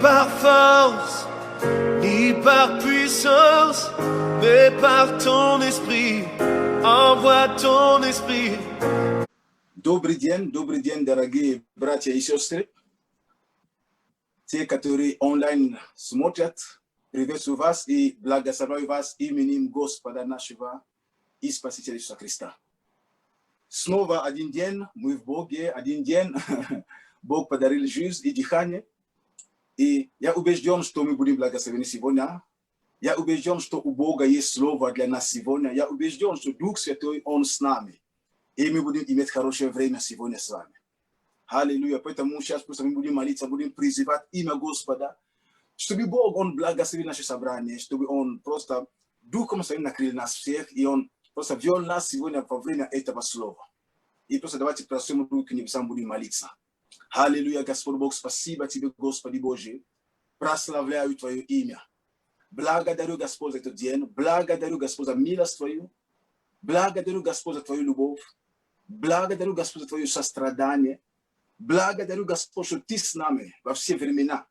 par force, ni par puissance, mais par ton esprit. Envoie ton esprit. Добрый день, дорогие братья и сестры. Те, которые онлайн смотрят, приветствую вас и благословляю вас именем Господа нашего и Спасителя Иисуса Христа. Снова один день, мы в Боге, один день. Бог подарил жизнь и дыхание. И я убежден, что мы будем благословены сегодня. Я убежден, что у Бога есть слово для нас сегодня. Я убежден, что Дух Святой, Он с нами. И мы будем иметь хорошее время сегодня с вами. Аллилуйя. Поэтому сейчас просто мы будем молиться, будем призывать имя Господа, чтобы Бог, Он благословил наше собрание, чтобы Он просто Духом Своим накрыл нас всех, и Он просто вел нас сегодня во время этого слова. И просто давайте простым руки к небесам будем молиться. Аллилуйя, Господь Бог, спасибо Тебе, Господи Божий. Прославляю Твое имя. Благодарю, Господь, за этот день. Благодарю, Господь, за милость Твою. Благодарю, Господь, за Твою любовь. Благодарю, Господь, за Твое сострадание. Благодарю, Господь, что Ты с нами во все времена.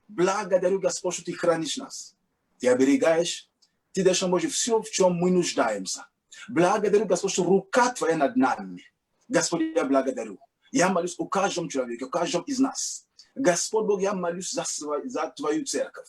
Благодарю, Господь, что Ты хранишь нас. Ты оберегаешь. Ты даешь нам, Боже, все, в чем мы нуждаемся. Благодарю, Господь, что рука Твоя над нами. Господь, я благодарю. Я молюсь о каждом человеке, о каждом из нас. Господь Бог, я молюсь за Твою церковь,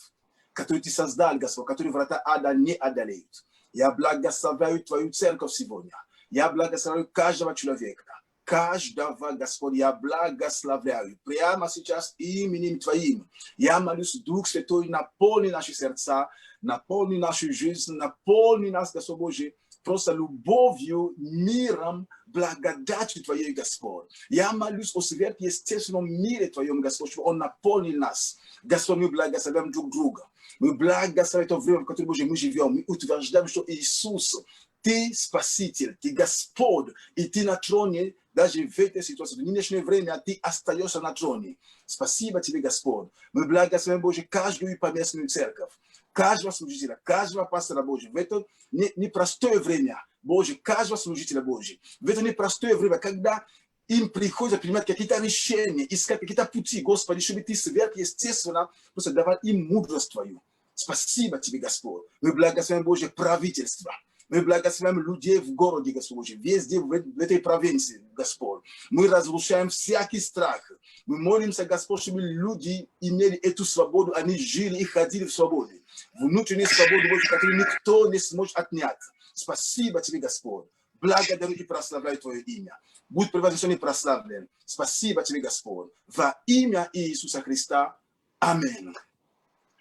которую Ты создал, Господь, которую врата ада не одолеют. Я благословляю Твою церковь сегодня. Я благословляю каждого человека. Каждого, Господь, я благословляю. Прямо сейчас именем Твоим. Я молюсь, Дух Святой, наполни наши сердца, наполни нашу жизнь, наполни нас, Господь Божий, просто любовью, миром, благодатью Твоей, Господь. Я молюсь о сверхъестественном мире Твоем, Господь, чтобы Он наполнил нас. Господь, мы благословляем друг друга. Мы благословляем то время, в котором, Боже, мы живем. Мы утверждаем, что Иисус, Ты Спаситель, Ты Господь, и Ты на троне, даже в этой ситуации, в нынешнее время, Ты остаешься на троне. Спасибо Тебе, Господь. Мы благословляем, Боже, каждую поместную церковь, каждого служителя, каждого пастора Божьего. В это непростое время, Боже, каждого служителя Божьего. В это непростое время, когда им приходится принимать какие-то решения, искать какие-то пути, Господи, чтобы Ты сверхъестественно просто давал им мудрость Твою. Спасибо Тебе, Господь. Мы благословляем, Божье, правительство. Мы благословляем людей в городе, Господь Божий, везде в этой провинции, Господь. Мы разрушаем всякий страх. Мы молимся, Господь, чтобы люди имели эту свободу, они жили и ходили в свободе. Внутреннюю свободу, Божью, которую никто не сможет отнять. Спасибо Тебе, Господь. Благодарю и прославляю Твое имя. Будь превознесен и прославлен. Спасибо Тебе, Господь. Во имя Иисуса Христа. Аминь.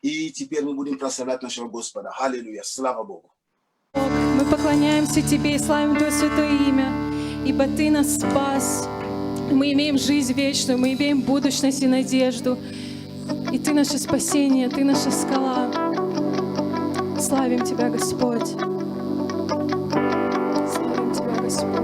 И теперь мы будем прославлять нашего Господа. Аллилуйя. Слава Богу. Мы поклоняемся Тебе и славим Твое святое имя, ибо Ты нас спас. Мы имеем жизнь вечную, мы имеем будущность и надежду. И Ты наше спасение, Ты наша скала. Славим Тебя, Господь. Славим Тебя, Господь.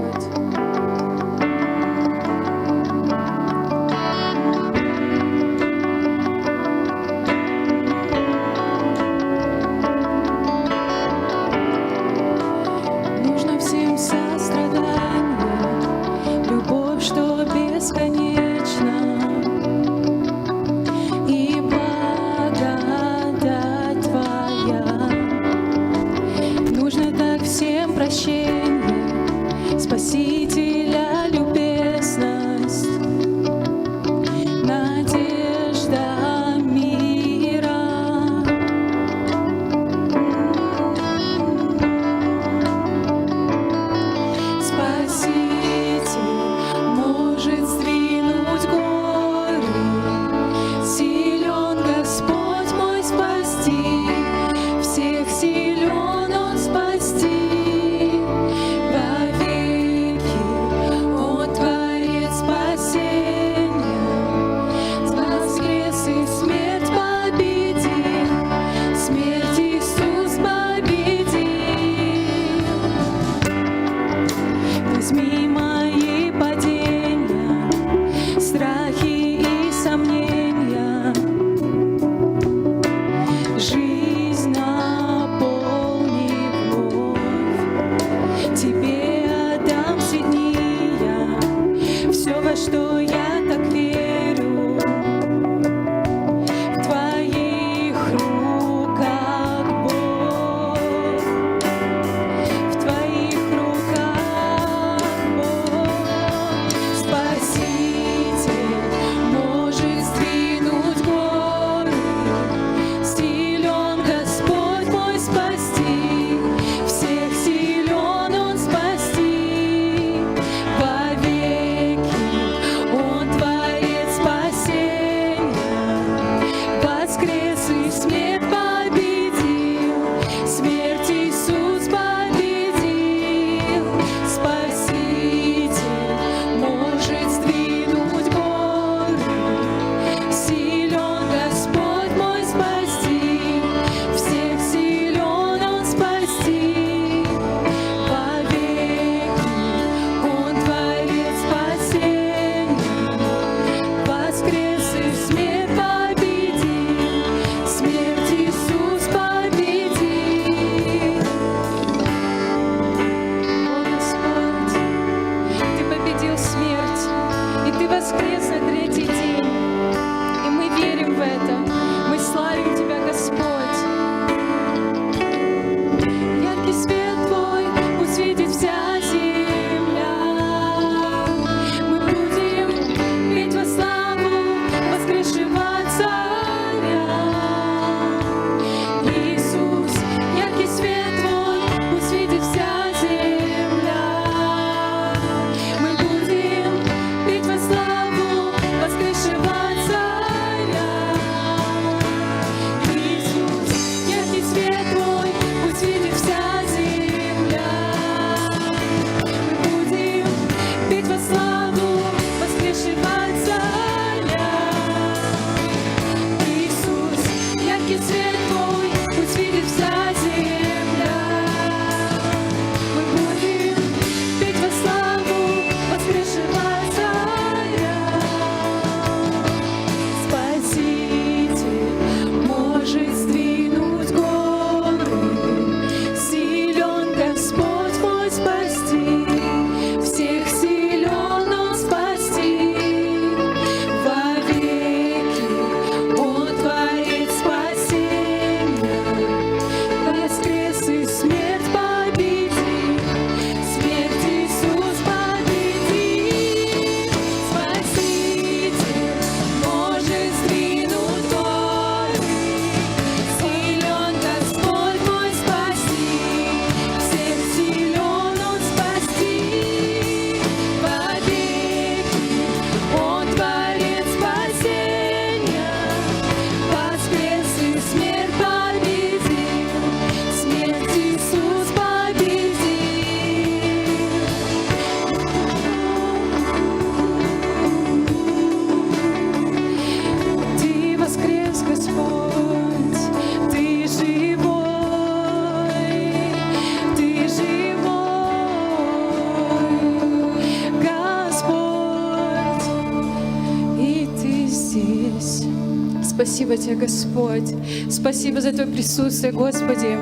Спасибо Тебе, Господь. Спасибо за Твое присутствие, Господи,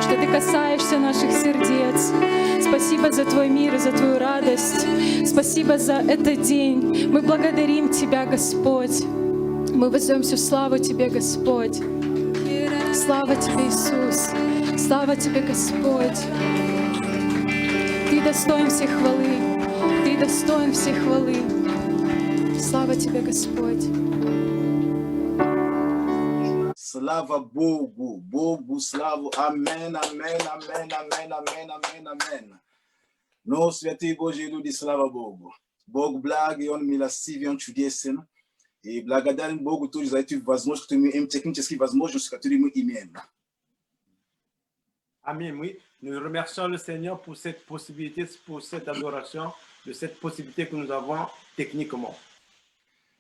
что Ты касаешься наших сердец. Спасибо за Твой мир и за Твою радость. Спасибо за этот день. Мы благодарим Тебя, Господь. Мы воздаем всю славу Тебе, Господь. Слава Тебе, Иисус. Слава Тебе, Господь. Ты достоин всей хвалы. Ты достоин всей хвалы. Слава Тебе, Господь. Слава Богу, Богу славу. Амен, амен, амен, амен, амен, амен, амен. Но святые Божьи люди, слава Богу. Бог благ, и Он милостивый, Он чудесен. И благодарен Богу тоже за эти возможности, технические возможности, которые мы имеем. Amen, oui. Nous remercions le Seigneur pour cette possibilité, pour cette adoration, de cette possibilité que nous avons techniquement.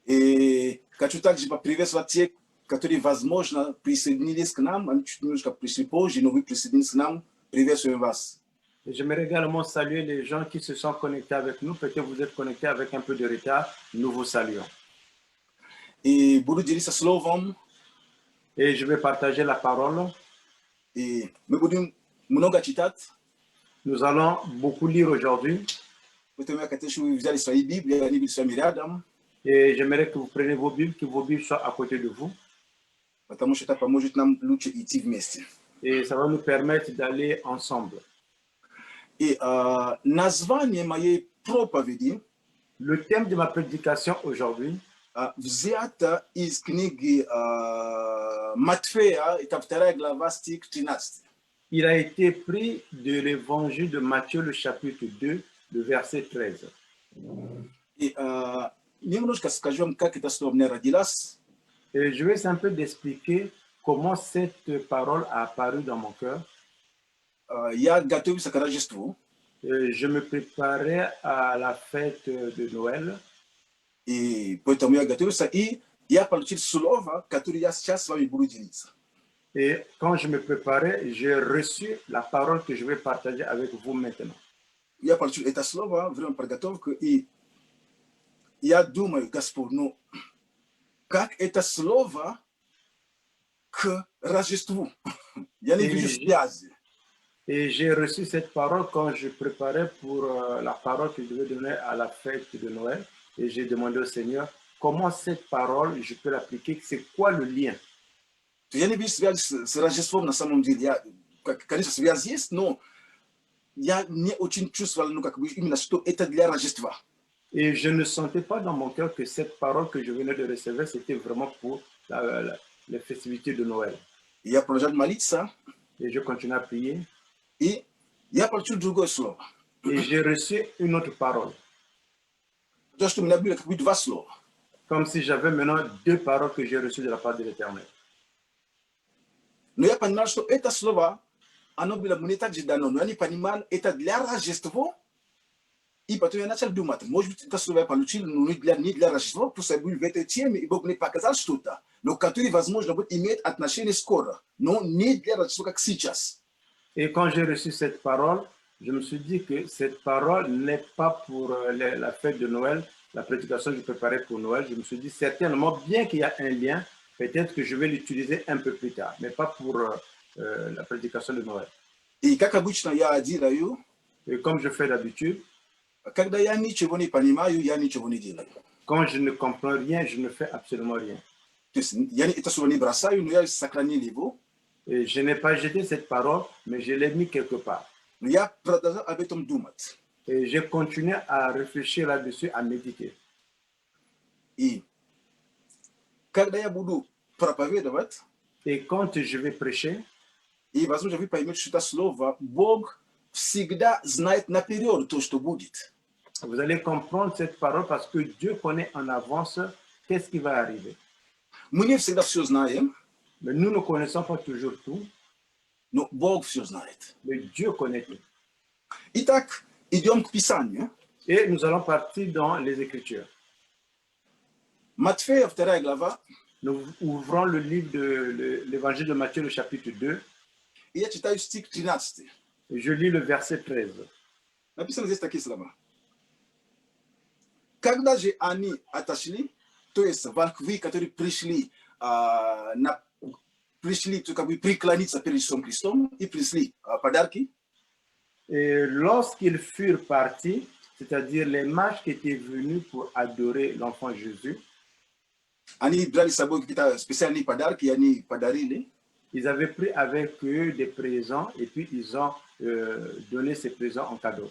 И хочу также поприветствовать тех, которые, возможно, присоединились к нам, они чуть немножко пришли позже, но вы присоединились к нам. Приветствуем вас. Et j'aimerais également saluer les gens qui se sont connectés avec nous. Peut-être que vous êtes connectés avec un peu de retard. Nous vous saluons. И буду делиться словом. Et je vais partager la parole. И мы будем много читать. Nous allons beaucoup lire aujourd'hui. Поэтому я хочу, чтобы вы взяли свои Библии, они были с вами рядом. Et j'aimerais que vous preniez vos Bibles, que vos Bibles soient à côté de vous. Потому что это поможет нам лучше идти вместе. Et ça va nous permettre d'aller ensemble. И название моей проповеди Le thème de ma prédication aujourd'hui взято из книги Матфея, это 2 глава, стих 13. il a été pris de l'évangile de Matthieu, le chapitre 2, le verset 13. И немножко скажу вам, как это слово мне родилось. Et je vais un peu d'expliquer comment cette parole a apparu dans mon cœur. Я готовился к Рождеству. Je me préparais à la fête de Noël. И поэтому я готовился, и я получил слово, которое я сейчас с вами буду делиться. Et quand je me préparais, j'ai reçu la parole que je vais partager avec vous maintenant. Я получил это слово, время подготовки, и я думаю, Господь, ну, как это слово к Рождеству? Я не вижу связи. Et j'ai reçu cette parole quand je préparais pour la parole que je devais donner à la fête de Noël. Et j'ai demandé au Seigneur, comment cette parole, je peux l'appliquer? C'est quoi le lien? Я не вижу связи с Рождеством на самом деле. Я, конечно, связь есть, но я не очень чувствовал, ну, как бы именно, что это для Рождества. Et je ne sentais pas dans mon cœur que cette parole que je venais de recevoir, c'était vraiment pour les festivités de Noël. Я продолжал молиться. Et je continue à prier. И я получил другое слово. Et j'ai reçu une autre parole. То, что у меня было как бы два слова. Comme si j'avais maintenant deux paroles que j'ai reçues de la part de l'Éternel. Но я понимал, что это слово, оно было мне также дано, но я не понимал, это для Рождества. И потом я начал думать, может быть, это слово я получил, но не для Рождества, просто я был в этой теме, и Бог мне показал что-то, но которое, возможно, будет иметь отношение скоро, но не для Рождества, как сейчас. Et quand j'ai reçu cette parole, je me suis dit que cette parole n'est pas pour la fête de Noël, la prédication que je préparais pour Noël. Je me suis dit certainement, bien qu'il y a un lien, peut-être que je vais l'utiliser un peu plus tard, mais pas pour la prédication de Noël. И как обычно я делаю, Et comme je fais d'habitude, когда я ничего не понимаю, я ничего не делаю. quand je ne comprends rien, je ne fais absolument rien. То есть я это слово не бросаю, но я сохранил его. Et je n'ai pas jeté cette parole, mais je l'ai mis quelque part. Но я продолжал об этом думать. Et j'ai continué à réfléchir là-dessus, à méditer. И когда я буду проповедовать, Et quand je vais prêcher, и, возможно, вы поймете, что это слово, Бог всегда знает наперед то, что будет. vous allez comprendre cette parole parce que Dieu connaît en avance qu'est-ce qui va arriver. Мы не всегда все знаем, Mais nous ne connaissons pas toujours tout, но Бог все знает. mais Dieu connaît tout. Итак, идем к Писанию. Et nous allons partir dans les Écritures. Матфея, 2 глава. Nous ouvrons le livre de l'Évangile de Matthieu, le chapitre 2, И я читаю стих 13. et je lis le verset 13. Написано здесь такие слова. Когда же они отошли, то есть волхвы, которые пришли na prišli, kako bi priklanit pred Iisom Kristom i prišli padarki. Et lorsqu'ils furent partis, c'est-à-dire les mages qui étaient venus pour adorer l'enfant Jésus, Ani brali sabo kita spesial ni padarki, yani padarile. ils avaient pris avec eux des présents et puis ils ont donné ces présents en cadeau.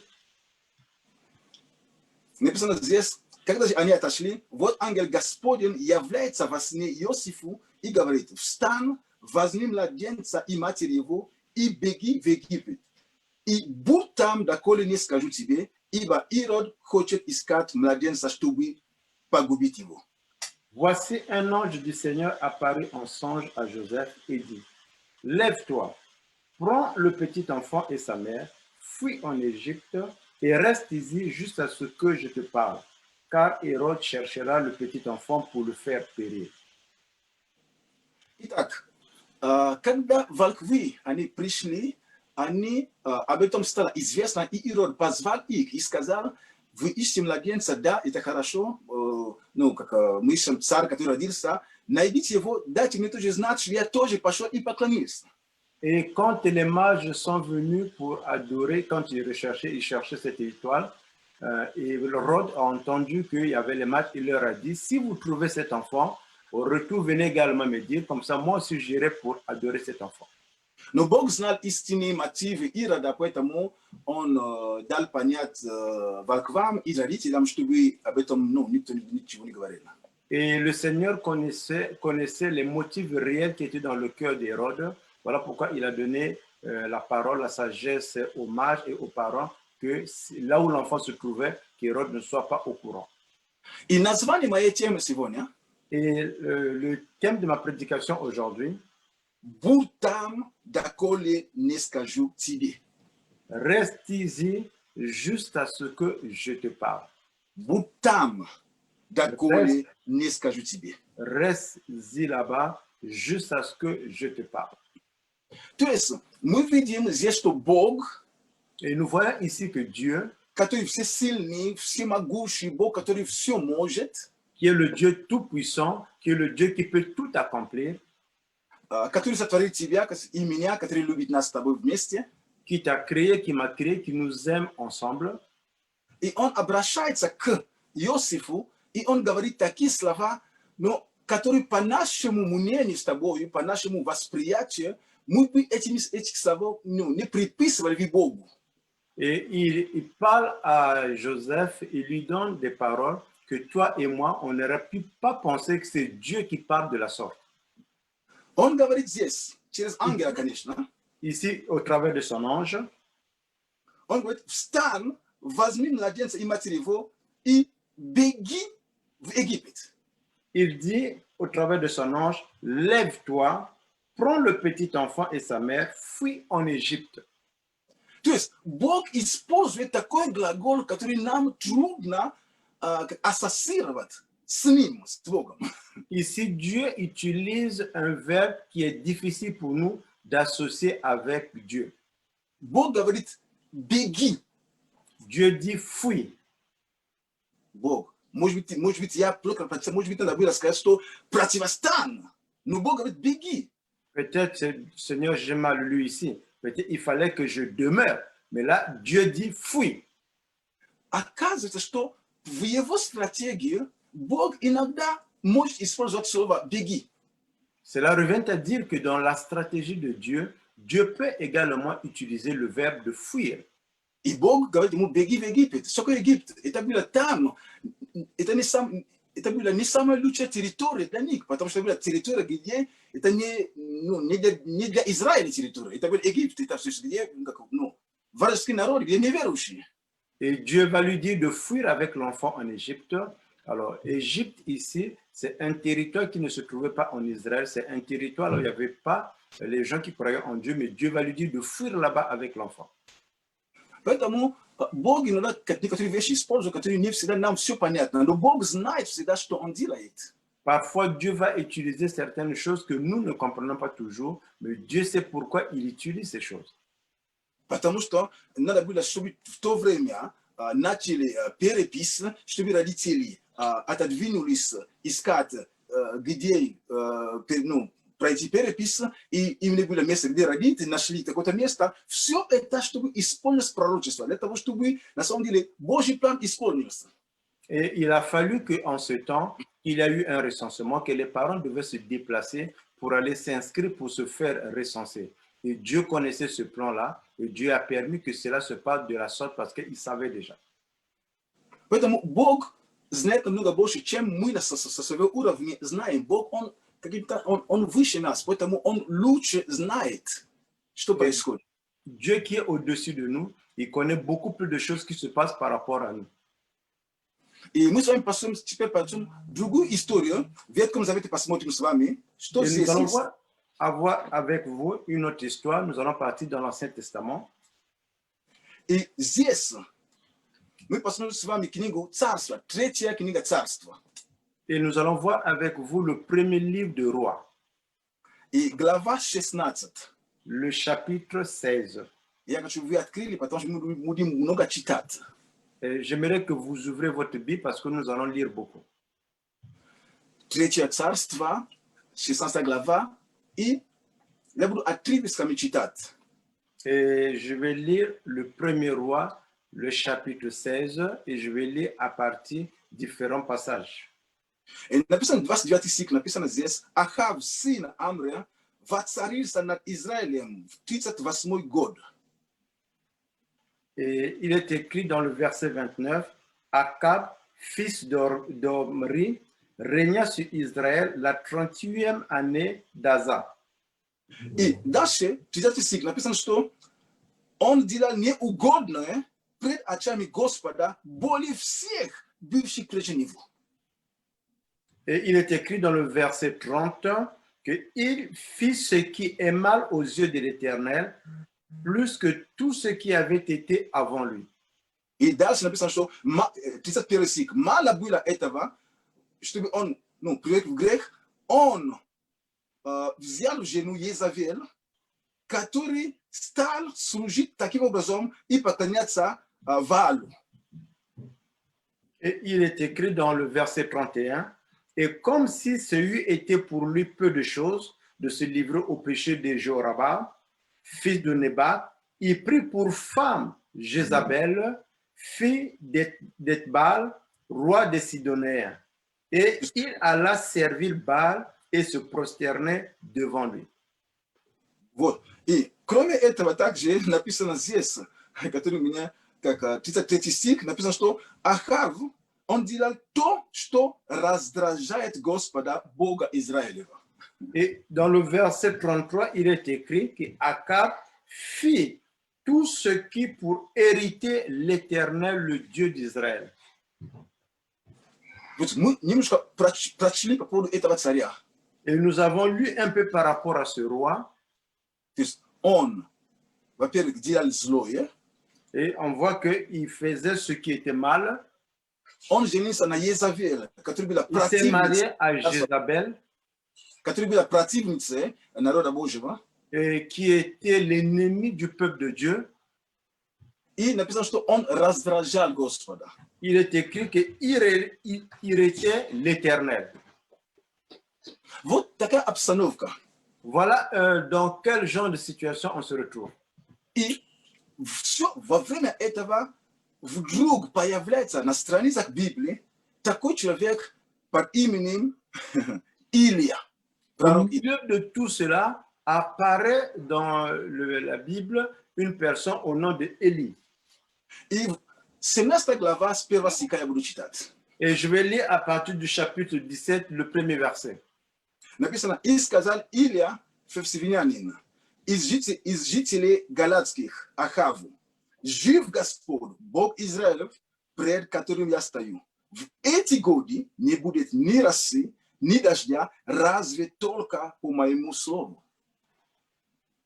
Ne pessoa diz, когда же они отошли, вот ангел Господень является во сне Иосифу и говорит: встань, возьми младенца и матерь его и беги в Египет. И будь там, доколе не скажу тебе, ибо Ирод хочет искать младенца, чтобы погубить его. Voici un ange du Seigneur apparut en songe à Joseph et dit: Lève-toi, prends le petit enfant et sa mère, fuis en Égypte et reste ici jusqu'à ce que je te parle, car Hérode cherchera le petit enfant pour le faire périr. Итак, когда волхвы, они пришли, они об этом стало известно, и Ирод позвал их и сказал: вы ищете младенца, да, это хорошо, ну, как мы ищем царь, который родился, найдите его, дайте мне тоже знать, что я тоже пошел и поклонился. Et quand les mages sont venus pour adorer, quand ils cherchaient cette étoile, et Hérode a entendu qu'il y avait les mages, il leur a dit: si vous trouvez cet enfant, au retour, venez également me dire, comme ça moi aussi j'irai pour adorer cet enfant. Но Бог знал истинные мотивы Ирода, поэтому он дал понять волхвам и родителям, чтобы об этом никто ничего не говорил. Et le Seigneur connaissait les motifs réels qui étaient dans le cœur d'Hérode. Voilà pourquoi il a donné la parole, la sagesse aux mages et aux parents, que là où l'enfant se trouvait, qu'Hérode ne soit pas au courant. И название моей темы сегодня Et le thème de ma prédication aujourd'hui: будь там, доколе не скажу тебе. Reste ici jusqu'à ce que je te parle. Будь там, доколе не скажу тебе. Reste ici là-bas jusqu'à ce que je te parle. То есть мы видим здесь, что Бог, Et nous voyons ici que Dieu, который всесильный, всемогущий, Бог, который все может, qui est le Dieu tout-puissant, qui est le Dieu qui peut tout accomplir, который сотворил тебя и меня, который любит нас с тобой вместе, qui t'a créé, qui m'a créé, qui nous aime ensemble. и он обращается к Иосифу, и он говорит такие слова, но которые по нашему мнению с тобой, по нашему восприятию, мы бы этих слов не приписывали Богу. Et il parle à Joseph, il lui donne des paroles que toi et moi, on n'aurait pu pas penser que c'est Dieu qui parle de la sorte. Он говорит здесь, через ангела, конечно, Ici, au travers de son ange, он говорит: встань, возьми младенца и матерь его, и беги в Египет. il dit au travers de son ange: Lève-toi, prends le petit enfant et sa mère, fuis en Égypte. То есть Бог использует такой глагол, который нам трудно ассоциировать с ним, с Богом. Ici, Dieu utilise un verbe qui est difficile pour nous d'associer avec Dieu. Бог говорит: беги. Dieu dit fuis. Бог. Может быть, я плохо прочитал, может быть, надо было сказать, что противостань. Но Бог говорит: беги. Peut-être, Seigneur, j'ai mal lu ici. Peut-être il fallait que je demeure. Mais là, Dieu dit fuis. Оказывается, что в его стратегии Бог иногда может использовать слово «беги». Cela revient à dire que dans la stratégie de Dieu, Dieu peut également utiliser le verbe de fuir. И Бог говорит ему: беги в Египет. Что такое Египет? Это было там. Это была не самая лучшая территория для них, потому что это была территория, где это не для Израиля территория. Это был Египет, это все, где вражеский народ, где неверующие. Et Dieu va lui dire de fuir avec l'enfant en Égypte. Alors, Égypte ici, c'est un territoire qui ne se trouvait pas en Israël. C'est un territoire où il n'y avait pas les gens qui croyaient en Dieu, mais Dieu va lui dire de fuir là-bas avec l'enfant. Поэтому Бог иногда некоторые вещи использует, которые не всегда нам все понятно. Но Бог знает всегда, что Он делает. Parfois, Dieu va utiliser certaines choses que nous ne comprenons pas toujours, mais Dieu sait pourquoi il utilise ces choses. Потому что надо было, чтобы в то время начали перепись, чтобы родители отодвинулись искать где пройти перепись, и именно было место, где родители нашли такое место, все это, чтобы исполнить пророчество, для того, чтобы, на самом деле, Божий план исполнился. Et il a fallu qu'en ce temps, il y a eu un recensement, que les parents devaient se déplacer pour aller s'inscrire pour se faire recenser. Et Dieu connaissait ce plan-là, et Dieu a permis que cela se passe de la sorte parce qu'il savait déjà. Поэтому Бог знает намного больше, чем мы со своего уровня знаем. Бог, он выше нас, поэтому он лучше знает, что происходит. Dieu qui est au-dessus de nous, il connaît beaucoup plus de choses qui se passent par rapport à nous. И мы с вами теперь пойдем другую историю. Ветку мы давайте посмотрим с вами, что здесь Nous allons есть. avoir avec vous une autre histoire. Nous allons partir dans l'Ancien Testament. И здесь мы посмотрим с вами книгу Царства, третья книга Царства. Et nous allons voir avec vous le premier livre de Rois, И глава 16. le chapitre 16. Я хочу, вы открыли, потому что мы будем много читать. Et j'aimerais que vous ouvrez votre Bible parce que nous allons lire beaucoup. Третье Царство, 16 глава, и я буду отрывками читать. Et je vais lire le premier roi, le chapitre 16, et je vais lire à partir différents passages. И написано 29 стих, написано здесь: Ахав, сын Амрия, воцарился над Израилем в 38 год. Et il est écrit dans le verset 29, Akab, fils d'Omri, régna sur Israël la 38e année d'Aza. И дальше, 30 стих, написано, что он делал неугодное пред очами Господа более всех бывших прежде него. Et il est écrit dans le verset 30 qu'il fit ce qui est mal aux yeux de l'Éternel, plus que tout ce qui avait été avant lui. И дальше написано, что 31 стих, мало было этого, чтобы он, привык в грех, он взял в жену Езавель, который стал служить таким образом и поклоняться Ваалу. Et il est écrit dans le verset 31, et comme si ce eût été pour lui peu de choses de se livrer au péché de Jéhorabam, fils de Nébat, il prit pour femme Jézabel, fille d'Ethbal, roi des Sidoniens. Et il alla servir Baal et se prosterner devant lui. Вот. И кроме этого также написано здесь, который у меня, как 33 стих, написано, что Ахав, он делал то, что раздражает Господа, Бога Израилева. Et dans le verset 33, il est écrit qu'Akab fit tout ce qui pour hériter l'Éternel, le Dieu d'Israël. Вот мы немножко прочли по поводу этого царя. Et nous avons lu un peu par rapport à ce roi. То есть он, во-первых, делал злое. Et on voit qu'il faisait ce qui était mal. Он женился на Езавель, которая была Il s'est marié противницей, à Jézabel, которая была противницей народа Божьего. et qui était l'ennemi du peuple de Dieu. И написано, что он раздражал Господа. Il est écrit qu'il irritait l'Éternel. Вот такая обстановка. Voilà dans quel genre de situation on se retrouve. И все во время этого вдруг появляется на страницах Библии такой человек под именем Илия. Au milieu de tout cela, apparaît dans la Bible une personne au nom de Élie. И 17 глава с 1 стиха я буду читать. Et je vais lire à partir du chapitre 17, le premier verset. Написано: «И сказал Илия февсивинянин, из жителей галатских, Ахаву: жив Господь, Бог Израилев, пред которым я стою. В эти годы не будет ни росы, ни дождя, разве только по моему слову».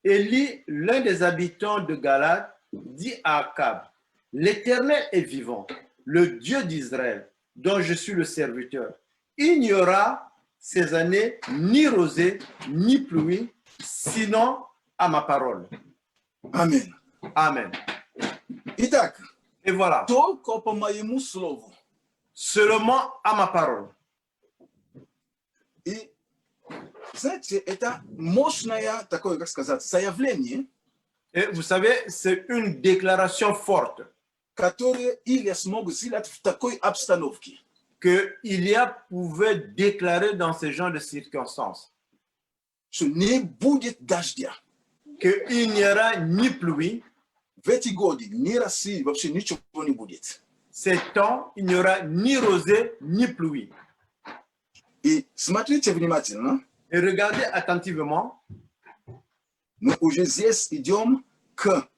Élie, l'un des habitants de Galate, dit à Akab, « L'Éternel est vivant, le Dieu d'Israël, dont je suis le serviteur. Il n'y aura ces années ni rosée, ni pluie, sinon à ma parole. » Аминь. Amen. Итак, Et voilà, только по моему слову. seulement à ma parole. И Знаете, это мощное такое, как сказать, заявление, Et vous savez, c'est une déclaration forte которое Илия смог сделать в такой обстановке. que Ilia pouvait déclarer dans ce genre de circonstances. Что не будет дождя. Qu'il n'y aura ni pluie, В эти годы ни росы, вообще ничего не будет. ces temps, il n'y aura ni rosée, ni pluie. И смотрите внимательно, Et regardez attentivement, мы уже здесь идем к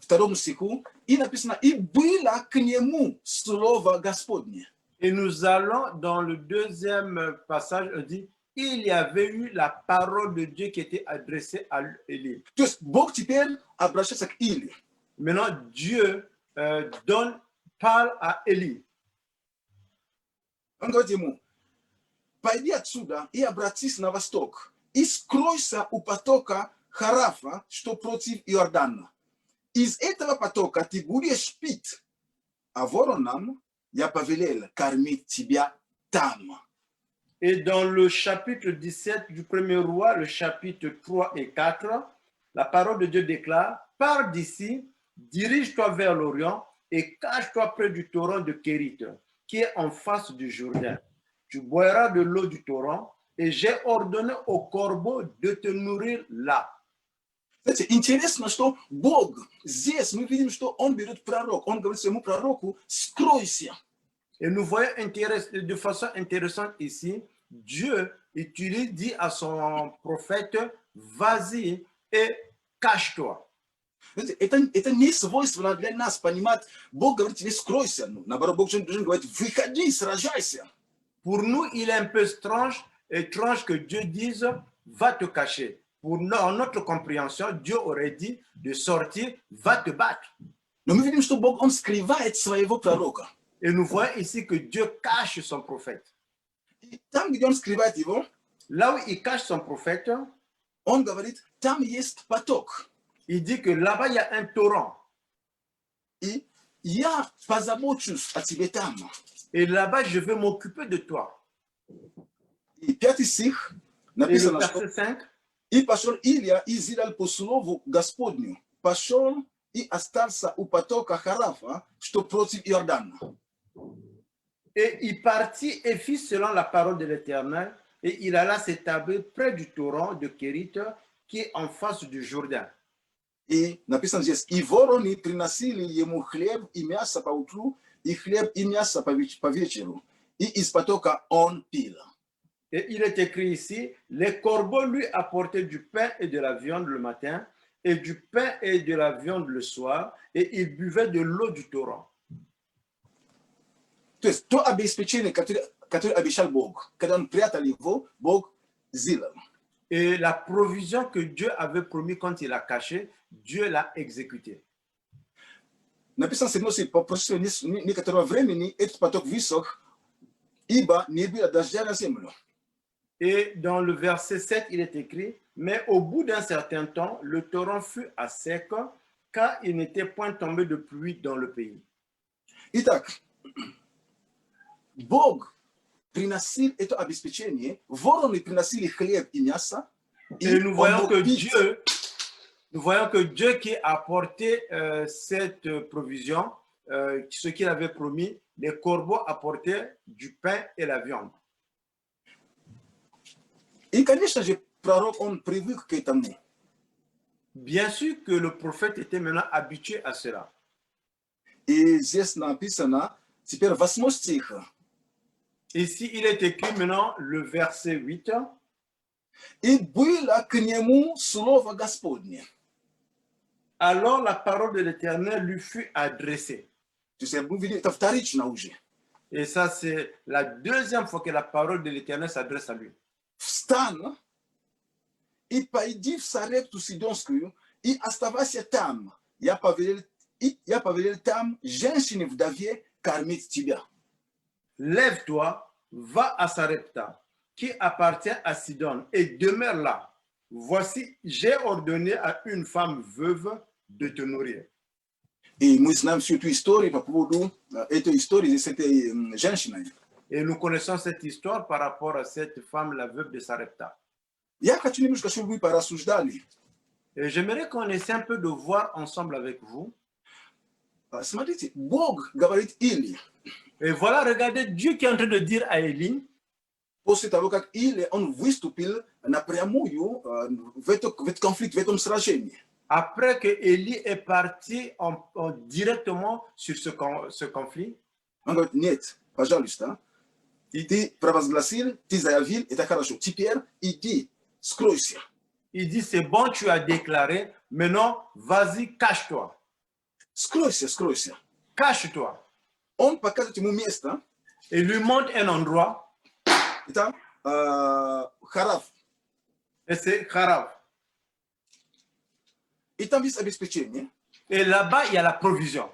второму стиху, и написано, и было к нему слово Господне. et nous allons dans le deuxième passage, on dit, il y avait eu la parole de Dieu qui était adressée à Élie. То есть Бог теперь обращается к Илии. Maintenant, Dieu parle à Élie. Он говорит ему, пойди отсюда и обратись на восток, и скройся у потока Харафа, что против Иордана. Из этого потока ты будешь пить, а воронам я повелел кормить тебя там. Et dans le chapitre 17 du premier roi, le chapitre 3 et 4, la parole de Dieu déclare, pars d'ici, dirige-toi vers l'Orient et cache-toi près du torrent de Kérit, qui est en face du Jourdain. Tu boiras de l'eau du torrent et j'ai ordonné aux corbeaux de te nourrir là. Знаете, интересно, что Бог здесь, мы видим, что Он берет пророк, Он говорит своему пророку, скройся. Et nous voyons de façon intéressante ici, Dieu dit à son prophète, vas-y et cache-toi. Это не свойственно для нас понимать, Бог говорит тебе, скройся. Наоборот, Бог должен говорить, выходи, сражайся. Pour nous, il est un peu étrange que Dieu dise, va te cacher. Pour notre compréhension, Dieu aurait dit de sortir, va te battre. Но мы видим, что Бог, Он скрывает своего пророка. Et nous voyons ici que Dieu cache son prophète. И там, где Он скрывает его, là où il cache son prophète, Он говорит, там есть поток. Il dit que là-bas, il y a un torrent. И я позабочусь о тебе там. Et là-bas, je vais m'occuper de toi. И 5 стих написано, что и пошел Илия и Израиль по слову Господню. Пошел и остался у потока Харафа, что против Иордана. Et il partit et fit selon la parole de l'Éternel, et il alla s'établir près du torrent de Kérit, qui est en face du Jourdain. И написано здесь, и вороны приносили ему хлеб и мясо по утру, и хлеб и мясо по вечеру, и из потока он пил. Et il est écrit ici, les corbeaux lui apportaient du pain et de la viande le matin, et du pain et de la viande le soir, et il buvait de l'eau du torrent. То есть то обеспечение, которое обещал Бог, когда он прятал его, Бог сделал. Et la provision que Dieu avait promis quand il a caché, Dieu l'a exécuté. Написано, что по прошествии некоторого времени этот поток высох, ибо не было дождя на землю. Et dans le verset 7, il est écrit, mais au bout d'un certain temps, le torrent fut à sec, car il n'était point tombé de pluie dans le pays. Итак, Бог приносил это обеспечение, вороны приносили хлеб и мясо. Et nous voyons que Dieu qui a apporté cette provision, ce qu'il avait promis, les corbeaux apportaient du pain et la viande. И, конечно же, пророк, он привык к этому. Bien sûr que le prophète était maintenant habitué à cela. И здесь написано, теперь 8 стих. Ici, il est écrit maintenant le verset 8. И было к нему слово Господне. Alors la parole de l'Éternel lui fut adressée. То есть, мы видим, это вторично уже. Et ça, c'est la deuxième fois que la parole de l'Éternel s'adresse à lui. Встань и пойди в Сарепту Сидонскую и оставайся там. Я повелел там женщине-вдове кормить тебя. Lève-toi, va à Sarepta, qui appartient à Sidon, et demeure là. Voici, j'ai ordonné à une femme veuve de te nourrir. И мы знаем всю эту историю по поводу этой истории с этой женщиной. Et nous connaissons cette histoire par rapport à cette femme, la veuve de Sarepta. Yakachuni mshkashubu para sujdali. Et j'aimerais qu'on essaie un peu de voir ensemble avec vous. Smaditi, Bog gabarit ili. Et voilà, regardez Dieu qui est en train de dire à Élie, Posso tavocat ile on visto pil na preamuju vet conflict vetom srajeni. après que Élie est parti directement sur ce conflit, Mangot niet, pajalista. Iti pravas glasil, ti zayavil et akarasho. Ti Pierre, iti skroisia. il dit, c'est bon, tu as déclaré, maintenant, vas-y, cache-toi. Skroisia. Cache-toi. On pakata ti mumiesta, Et lui montre un endroit, ita haraf. et c'est Kharav. Ita vis abispeceni. Et là-bas, il y a la provision.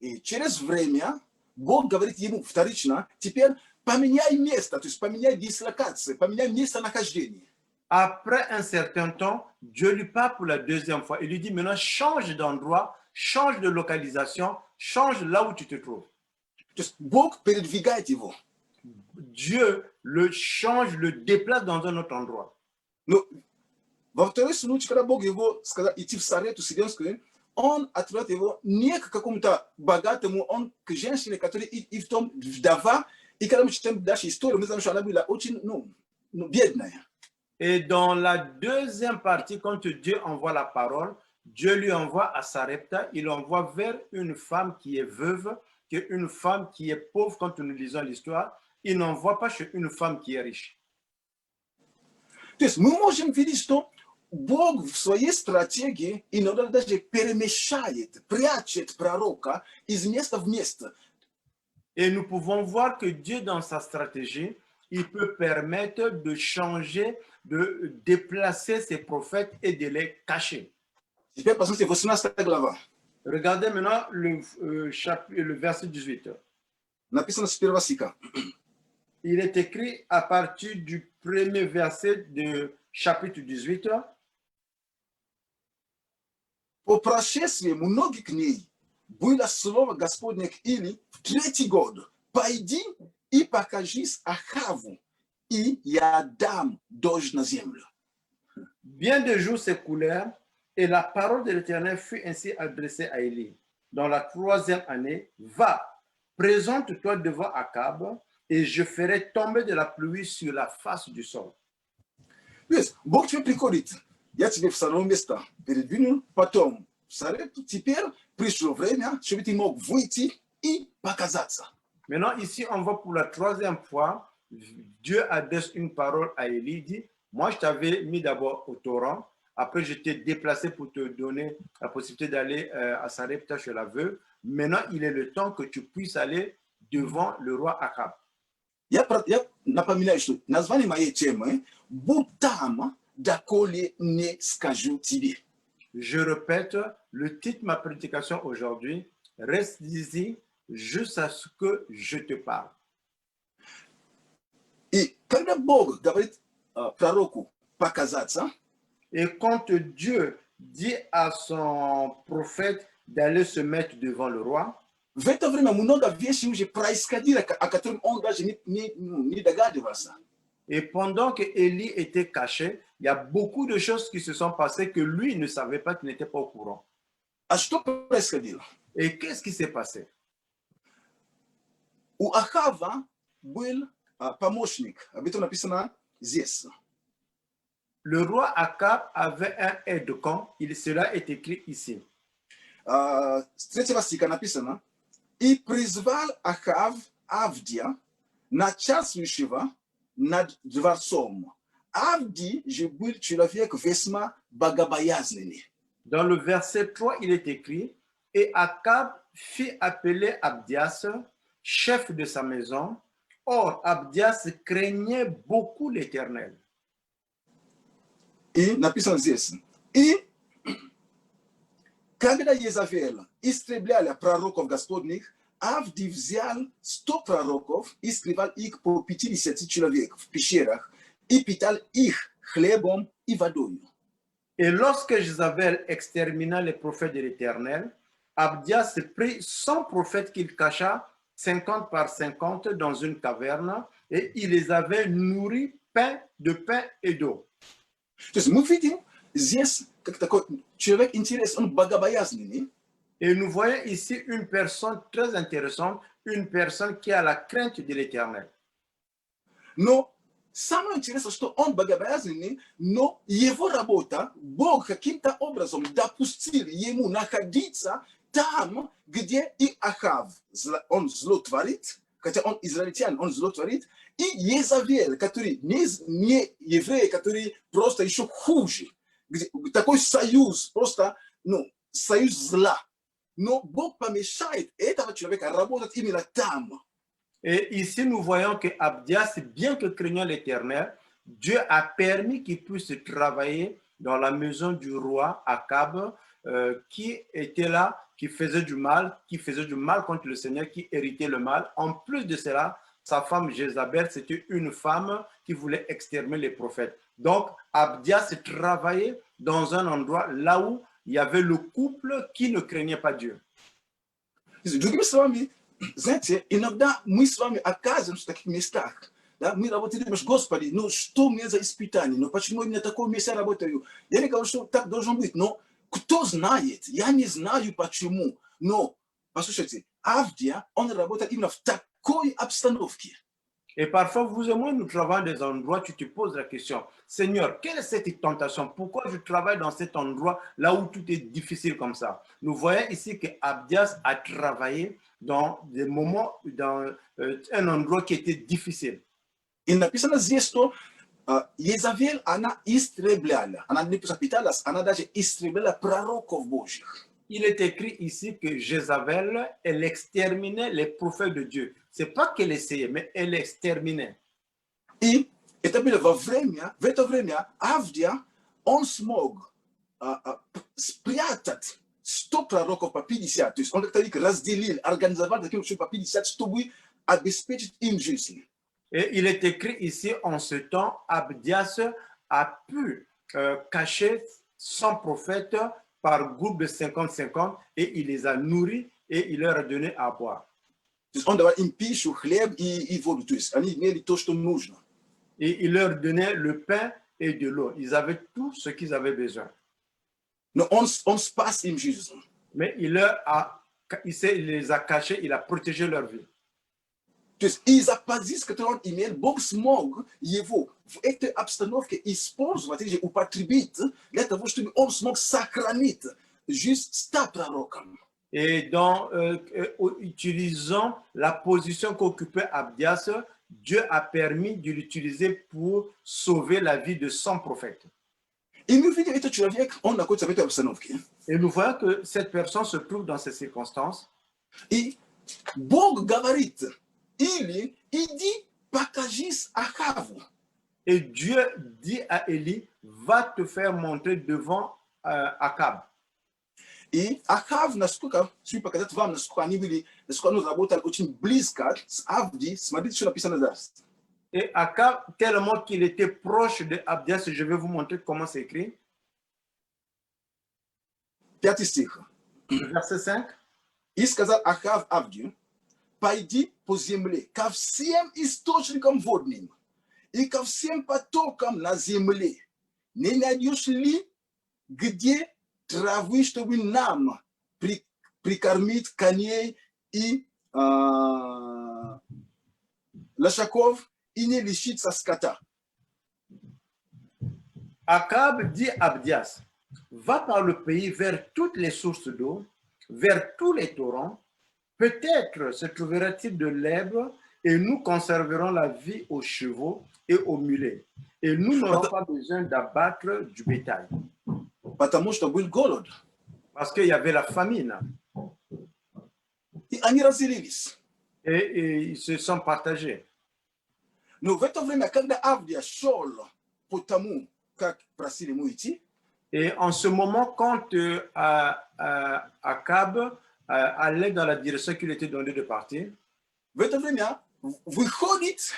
E через время Бог говорит ему вторично, теперь поменяй место, то есть поменяй дислокацию, поменяй местонахождение. Après un certain temps, Dieu lui parle pour la deuxième fois. Il lui dit, maintenant, change d'endroit, change de localisation, change là où tu te trouves. То есть Бог передвигает его. Dieu le change, le déplace dans un autre endroit. Но во второй случае, когда Бог его сказал идти в Сарету Сидонскую, он отправляет его не к какому-то богатому, он к женщине, которая и в том вдова, и когда мы читаем дальше историю, мы знаем, что она была очень бедная. Et dans la deuxième partie, quand Dieu envoie la parole, Dieu lui envoie à Sarepta, il envoie vers une femme qui est veuve, qui est une femme qui est pauvre quand nous lisons l'histoire. Il n'envoie pas chez une femme qui est riche. То есть мы можем видеть, что Бог в своей стратегии иногда даже перемещает, прячет пророка из места в место. Et nous pouvons voir que Dieu, dans sa stratégie, il peut permettre de changer, de déplacer ses prophètes et de les cacher. Теперь посмотрите, 18 глава. Regardez maintenant le verset 18. Написано с первого стиха. Il est écrit à partir du premier verset du chapitre 18. По прошествии многих дней было слово Господне к Или в третий год. Пойди и покажись Ахаву, и я дам дождь на землю. Bien de jours s'écoulèrent, et la parole de l'Éternel fut ainsi adressée à Élie. Dans la 3e année, va, présente-toi devant Akab, et je ferai tomber de la pluie sur la face du sol. Видишь, Бог тебе приходит. Я тебе в самом месте передвинул, потом в Сарету. Теперь пришло время, чтобы ты мог выйти и показаться. Maintenant, ici, on voit pour la 3e fois, Dieu adresse une parole à Élie, dit, moi, je t'avais mis d'abord au torrent, après, je t'ai déplacé pour te donner la possibilité d'aller à Sarepta chez la veuve. Maintenant, il est le temps que tu puisses aller devant le roi Akab. Я напоминаю, что название моей темы «Будь там, доколе не скажу тебе». Je répète, le titre de ma prédication aujourd'hui, reste ici jusqu'à ce que je te parle. И когда Бог говорит пророку показаться, et quand Dieu dit à son prophète d'aller se mettre devant le roi, в это время много вещей уже происходило, о которых он даже не догадывался. Et pendant que Élie était caché, il y a beaucoup de choses qui se sont passées que lui ne savait pas, qu'il n'était pas au courant. А что происходило? Et qu'est-ce qui s'est passé? У Ахава был помощник, об этом написано здесь. Le roi Akab avait un aide-de-camp, cela est écrit ici. С 3 стиха написано: «И призвал Ахав Авдия, начальствующего над дворцом. Авди же был человек весьма богобоязненный». Dans le verset 3, il est écrit, et Akab fit appeler Abdias, chef de sa maison. Or, Abdias craignait beaucoup l'Éternel. И написано здесь: «И когда Езавель истребляла пророков Господних, Авди взял 100 пророков и скрывал их по 50 человек в пещерах и питал их хлебом и водой». Et lorsque Jézabel extermina les prophètes de l'Éternel, Abdias prit 100 prophètes qu'il cacha 50 par 50 dans une caverne et il les avait nourris de pain et d'eau. То есть мы видим здесь как такой человек интересный, он богобоязненный. Et nous voyons ici une personne très intéressante, une personne qui a la crainte de l'Éternel. Но самое интересное, что он богобоязненный, но его работа, Бог каким-то образом допустил ему находиться там, где и Ахав, он зло творит, хотя он израильтянин, он зло творит, и Езавель, который не еврей, который просто еще хуже. Где, такой союз, просто, ну, союз зла. Но Бог помешает этого человека работать именно там. Et ici, nous voyons que Abdias, bien que craignant l'Éternel, Dieu a permis qu'il puisse travailler dans la maison du roi Akab, qui était là, qui faisait du mal contre le Seigneur, qui héritait le mal. En plus de cela, sa femme Jézabel, c'était une femme qui voulait exterminer les prophètes. Donc, Abdias travaillait dans un endroit là où il y avait le couple qui ne craignait pas Dieu. Знаете, иногда мы с вами оказываемся в таких местах, да, мы работаем, думаешь, Господи, ну что мне за испытание, ну почему я на таком месте работаю? Я не говорю, что так должно быть, но кто знает, я не знаю почему, но, послушайте, Авдия, он работает именно в такой обстановке. Et parfois, vous et moi, nous travaillons dans des endroits, tu te poses la question, Seigneur, quelle est cette tentation? Pourquoi je travaille dans cet endroit là où tout est difficile comme ça? Nous voyons ici que Abdias a travaillé dans des moments, dans un endroit qui était difficile. И написано здесь, что Езавель, она истребляла, она не просто питалась, она даже истребляла пророков Божьих. Il est écrit ici que Jézabel, elle exterminait les prophètes de Dieu. Ce n'est pas qu'elle essayait, mais elle exterminait. И это было в это время Авдия, он смог спрятать 100 пророков по 50. То есть он как-то их разделил, организовал таким по 50, чтобы обеспечить им жизнь. Et il est écrit ici, en ce temps, Abdias a pu cacher 100 prophètes par groupe de 50-50 et il les a nourris et il leur a donné à boire. То есть он давал им пищу, хлеб и воду. То есть они имели то, что нужно. Et il leur donnait le pain et de l'eau. Ils avaient tout ce qu'ils avaient besoin. Но он спас им жизнь. Mais il les a cachés, il a protégé leur vie. То есть из-за позиции, которую он имел, Бог смог его в этой обстановке использовать или употребить для того, чтобы он смог сохранить жизнь 100 пророкам. Et utilisant la position qu'occupait Abdias, Dieu a permis de l'utiliser pour sauver la vie de 100 prophètes. И мы видим, этот человек, он находится в этой обстановке. Et nous voyons que cette personne se trouve dans ces circonstances. И Бог говорит, или иди покажись Ахаву. Et Dieu dit à Élie, va te faire montrer devant Akab. И Ахав, насколько, чтобы показать вам, насколько они были, насколько они работали очень близко с Авди, смотрите, что написано здесь. Et Akab, tellement qu'il était proche de Abdias, je vais vous montrer comment c'est écrit. 5 стих. Verset 5. И сказал Ахав Авдию, пойди по земле ко всем источникам водным и ко всем потокам на земле. Не найдешь ли где травы, чтобы нам прикормить коней и лошаков и не лишиться скота? Akab dit à Abdias, va par le pays vers toutes les sources d'eau, vers tous les torrents. Peut-être se trouvera-t-il de l'herbe et nous conserverons la vie aux chevaux et aux mulets. Et nous n'aurons pas besoin d'abattre du bétail. Потому что был голод. Parce qu'il y avait la famine. И они разделились. Et ils se sont partagés. Но в это время, когда Авдия шел по тому, как просили ему идти, et en ce moment, quand Akab allait dans la direction qu'il était donné de partir, в это время выходит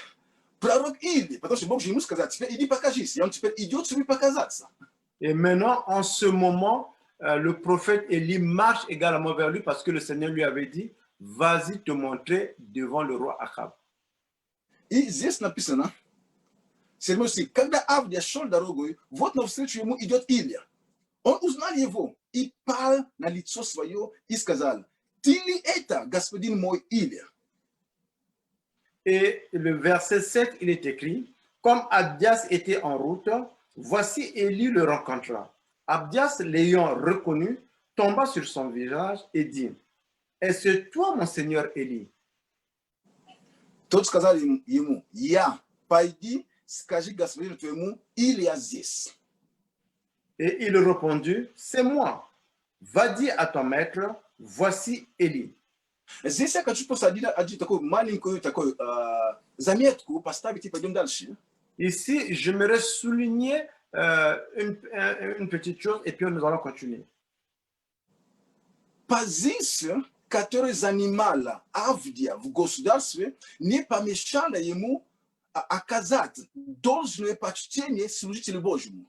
пророк Или, потому что Бог же ему сказал, теперь иди покажись. И он теперь идет, чтобы показаться. Et maintenant, en ce moment, le prophète Élie marche également vers lui parce que le Seigneur lui avait dit, vas-y te montrer devant le roi Achab. И здесь написано, 7 стих, когда Авдия шел дорогой, вот навстречу ему идет Илия. Он узнал его и пал на лицо свое и сказал, ты ли это, господин мой Илия? Et le verset 7, il est écrit, comme Abdias était en route, voici Élie le rencontra. Abdias, l'ayant reconnu, tomba sur son visage et dit, est-ce toi, mon seigneur Élie? Тот сказал ему, я, пойди, скажи господину твоему, Илия здесь. Et il répondit, c'est moi. Va dire à ton maître, voici Élie. Здесь я хочу посадить такую маленькую такую заметку, поставить и пойдем дальше. Ici, j'aimerais souligner une petite chose et puis nous allons continuer. Позиция, которую занимала Авдия в государстве, не помешала ему оказать должное почтение служителю Божьему.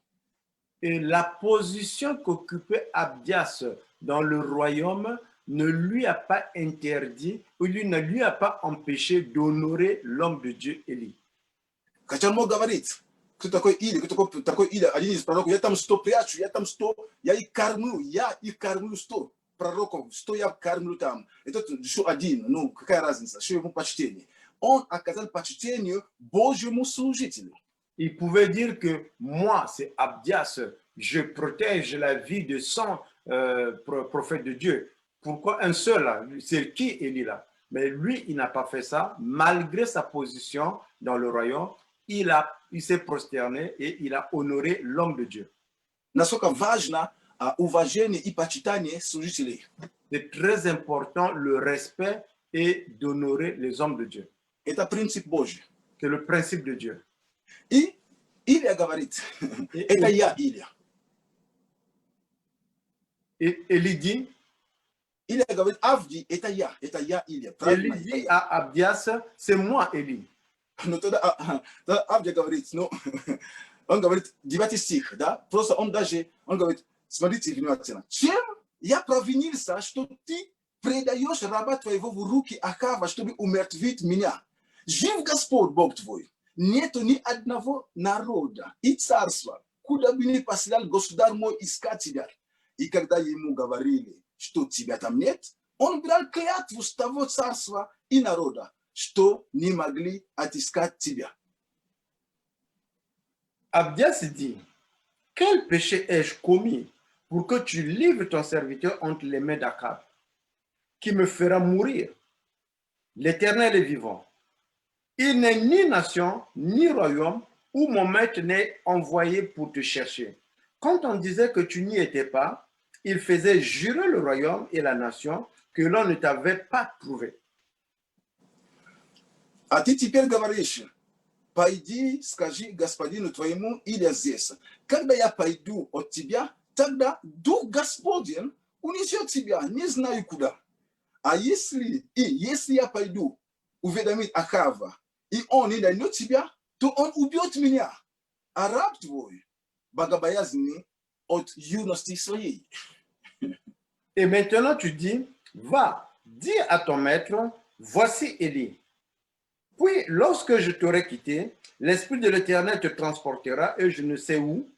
Et la position qu'occupait Abdias dans le royaume ne lui a pas interdit ou lui ne lui a pas empêché d'honorer l'homme de Dieu Élie. Хотя он мог говорить, кто такой Илия, кто такой Илия, один из пророков, я там 100 прячу, я там 100, я их кормлю 100 пророков, 100 я кормлю там. Это еще один, ну какая разница, что ему почтение. Он оказал почтение Божьему служителю. Il pouvait dire que moi, c'est Abdias, je protège la vie de 100 prophètes de Dieu. Pourquoi un seul là? C'est qui Élie là? Mais lui, il n'a pas fait ça. Malgré sa position dans le royaume, il s'est prosterné et il a honoré l'homme de Dieu. Nasoka важно уважение и почитание служителей. C'est très important le respect et d'honorer les hommes de Dieu. Это принцип Божий. C'est le principe de Dieu. И Илия говорит, это я, Илия. Et Élie dit, Илия говорит, Авди, это я, Илия. Élie dit à Abdias, c'est moi, Élie. Но тогда Авди говорит, ну, он говорит, 9 стих, да, просто он говорит, смотрите внимательно, чем я провинился, что ты предаешь раба твоего в руки Ахава, чтобы умертвить меня? Жив Господь, Бог твой. Нету ни одного народа и царства, куда бы ни послал государь мой искать тебя. И когда ему говорили, что тебя там нет, он брал клятву с того царства и народа, что не могли отыскать тебя. Abdias dit, quel péché ai-je commis pour que tu livres ton serviteur entre les mains d'Achab, qui me fera mourir? L'Éternel est vivant. Il n'est ni nation, ni royaume où mon maître n'est envoyé pour te chercher. Quand on disait que tu n'y étais pas, il faisait jurer le royaume et la nation que l'on ne t'avait pas trouvé. А ты теперь говоришь, пойди, скажи господину твоему Илия здесь. Когда я пойду от тебя, тогда Дух Господень унесет тебя, не знаю куда. А если я пойду уведомить Ахава, и он не найдет тебя, то он убьет меня, а раб твой богобоязный от юности своей. Et maintenant tu dis, va, dis à ton maître, voici Élie. Puis lorsque je t'aurai quitté, l'Esprit de l'Éternel te transportera et je ne sais où,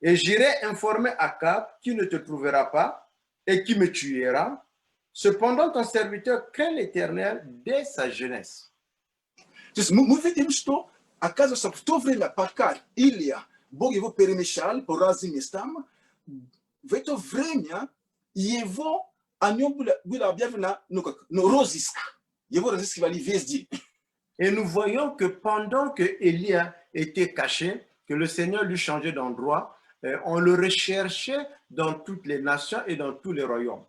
et j'irai informer Achab qui ne te trouvera pas et qui me tuera. Cependant ton serviteur craint l'Éternel dès sa jeunesse. То есть мы видим, что, оказывается, в то время, пока Илия, Бог его перемещал по разным местам, в это время о нем было объявлено розыск. Его разыскивали везде. Et nous voyons que pendant que Élie était caché, que le Seigneur lui changeait d'endroit, on le recherchait dans toutes les nations et dans tous les royaumes.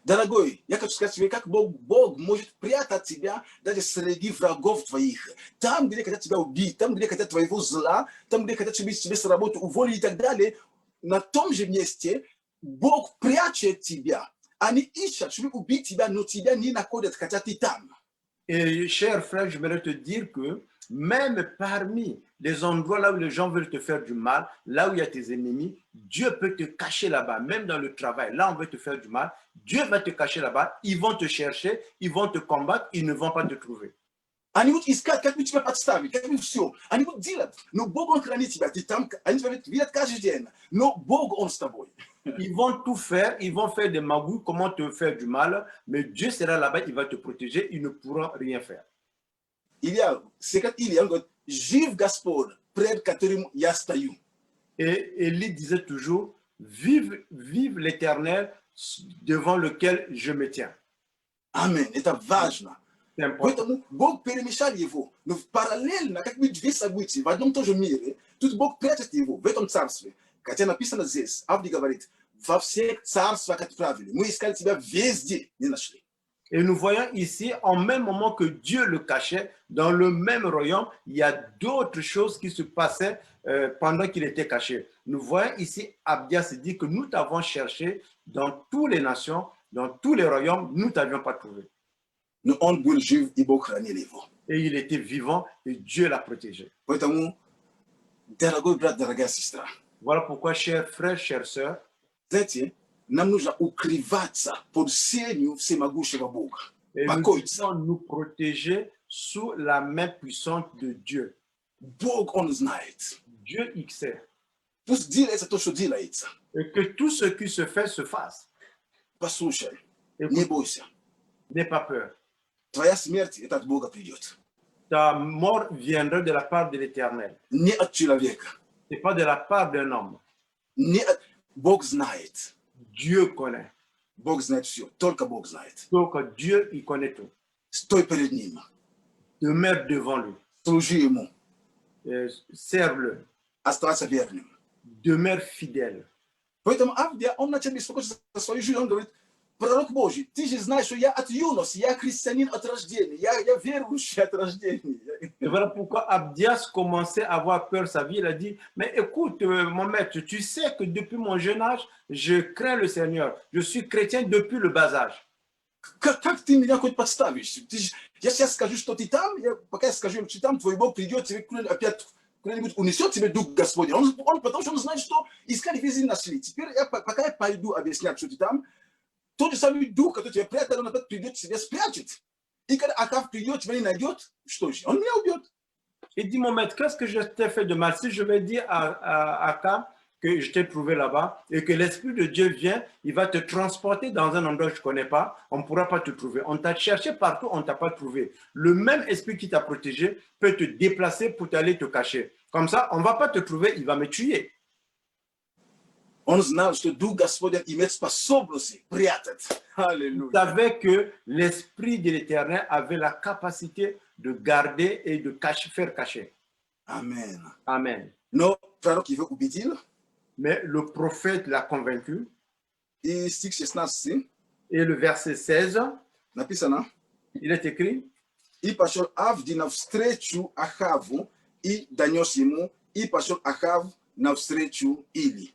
Дорогой, я хочу сказать тебе, как Бог может прятать тебя даже среди врагов твоих. Там, где хотят тебя убить, там, где хотят твоего зла, там, где хотят тебе с работы уволить и так далее, на том же месте Бог прячет тебя. Они ищут, чтобы убить тебя, но тебя не находят, хотя ты там. Et cher frère, j'aimerais te dire que même parmi les endroits là où les gens veulent te faire du mal, là où il y a tes ennemis, Dieu peut te cacher là-bas, même dans le travail. Là, on veut te faire du mal, Dieu va te cacher là-bas, ils vont te chercher, ils vont te combattre, ils ne vont pas te trouver. Они будут искать, как бы тебя подставить, как бы все. Они будут делать. Но Бог, Он хранит тебя. Ты там, они тебя видят каждый день. Но Бог, Он с тобой. Ils vont tout faire, ils vont faire des magouilles, comment te faire du mal, mais Dieu sera là-bas, il va te protéger, ils ne pourront rien faire. Илья, секрет Илья, он говорит, жив Господь, пред которым я стою. Et Élie disait toujours, vive, vive l'Éternel devant lequel je me tiens. Amen. Это важно. C'est important. Поэтому Бог перемешал его. Но параллельно, как бы две события в одном том же мире, тут Бог прячет его в этом царстве. Хотя написано здесь, Авди говорит, во всех царствах отправили. Мы искали тебя везде, не нашли. Et nous voyons ici, en même moment que Dieu le cachait, dans le même royaume, il y a d'autres choses qui se passaient pendant qu'il était caché. Nous voyons ici, Abdias dit que nous t'avons cherché dans toutes les nations, dans tous les royaumes, nous ne t'avions pas trouvé. Но он был жив, и Бог хранил его. Et il était vivant et Dieu l'a protégé. Поэтому, дорогой брат, дорогая сестра, Voilà pourquoi, chers frères, chères sœurs, знаете, нам нужно укрываться под сенью всемогущего Бога. et nous Покоиться. devons nous protéger sous la main puissante de Dieu. Бог, Он знает. Dieu il sait. Пусть делается то, что делается. Et que tout ce qui se fait se fasse. Послушай, Écoute, не бойся. n'aie pas peur. Твоя смерть, это от Бога придет. Ta mort viendra de la part de l'Éternel. Не от человека. Ce n'est pas de la part d'un homme. Не от... Бог знает. Dieu connaît. Бог знает все. Только Бог знает. Donc Dieu, il connaît tout. Стой перед Ним. Demeure devant lui. Служи Ему. Serve-le. Оставайся верным. Demeure fidèle. Поэтому Авдия, он начал беспокоиться за свою жизнь. Он говорит, пророк Божий, ты же знаешь, что я от юности, я христианин от рождения, я верующий от рождения. Et voilà pourquoi Abdias commençait à avoir peur de sa vie. Il a dit, mais écoute, mon maître, tu sais que depuis mon jeune âge, je crains le Seigneur. Je suis chrétien depuis le bas âge. Как ты меня хоть подставишь? Я сейчас скажу, что ты там, пока я скажу, что там, твой Бог придет, тебе опять куда-нибудь унесет тебе Дух Господень. Потому что он знает, что искали везде нашли. Теперь, пока я пойду объяснять, что ты там, тот же самый Дух, который тебя прятал, он опять придет, тебя спрячет. И когда Акав придет, тебя не найдет, что же? Он меня убьет. Il dit, mon maître, qu'est-ce que je t'ai fait de mal? Si je vais dire à Akab que je t'ai trouvé là-bas et que l'Esprit de Dieu vient, il va te transporter dans un endroit que je ne connais pas, on ne pourra pas te trouver. On t'a cherché partout, on ne t'a pas trouvé. Le même Esprit qui t'a protégé peut te déplacer pour t'aller te cacher. Comme ça, on ne va pas te trouver, il va me tuer. Он знал, что Дух Господень имеет способность прятать. Il Аллилуйя. savait que l'Esprit de l'Éternel avait la capacité de garder et de faire cacher. Амен. Amen. Но пророк его убедил. Mais le prophète l'a convaincu. И стих 16 Et le verset 16, написано, il est écrit, и пошел Авди навстречу Ахаву, и донес ему, и пошел Ахав навстречу Или.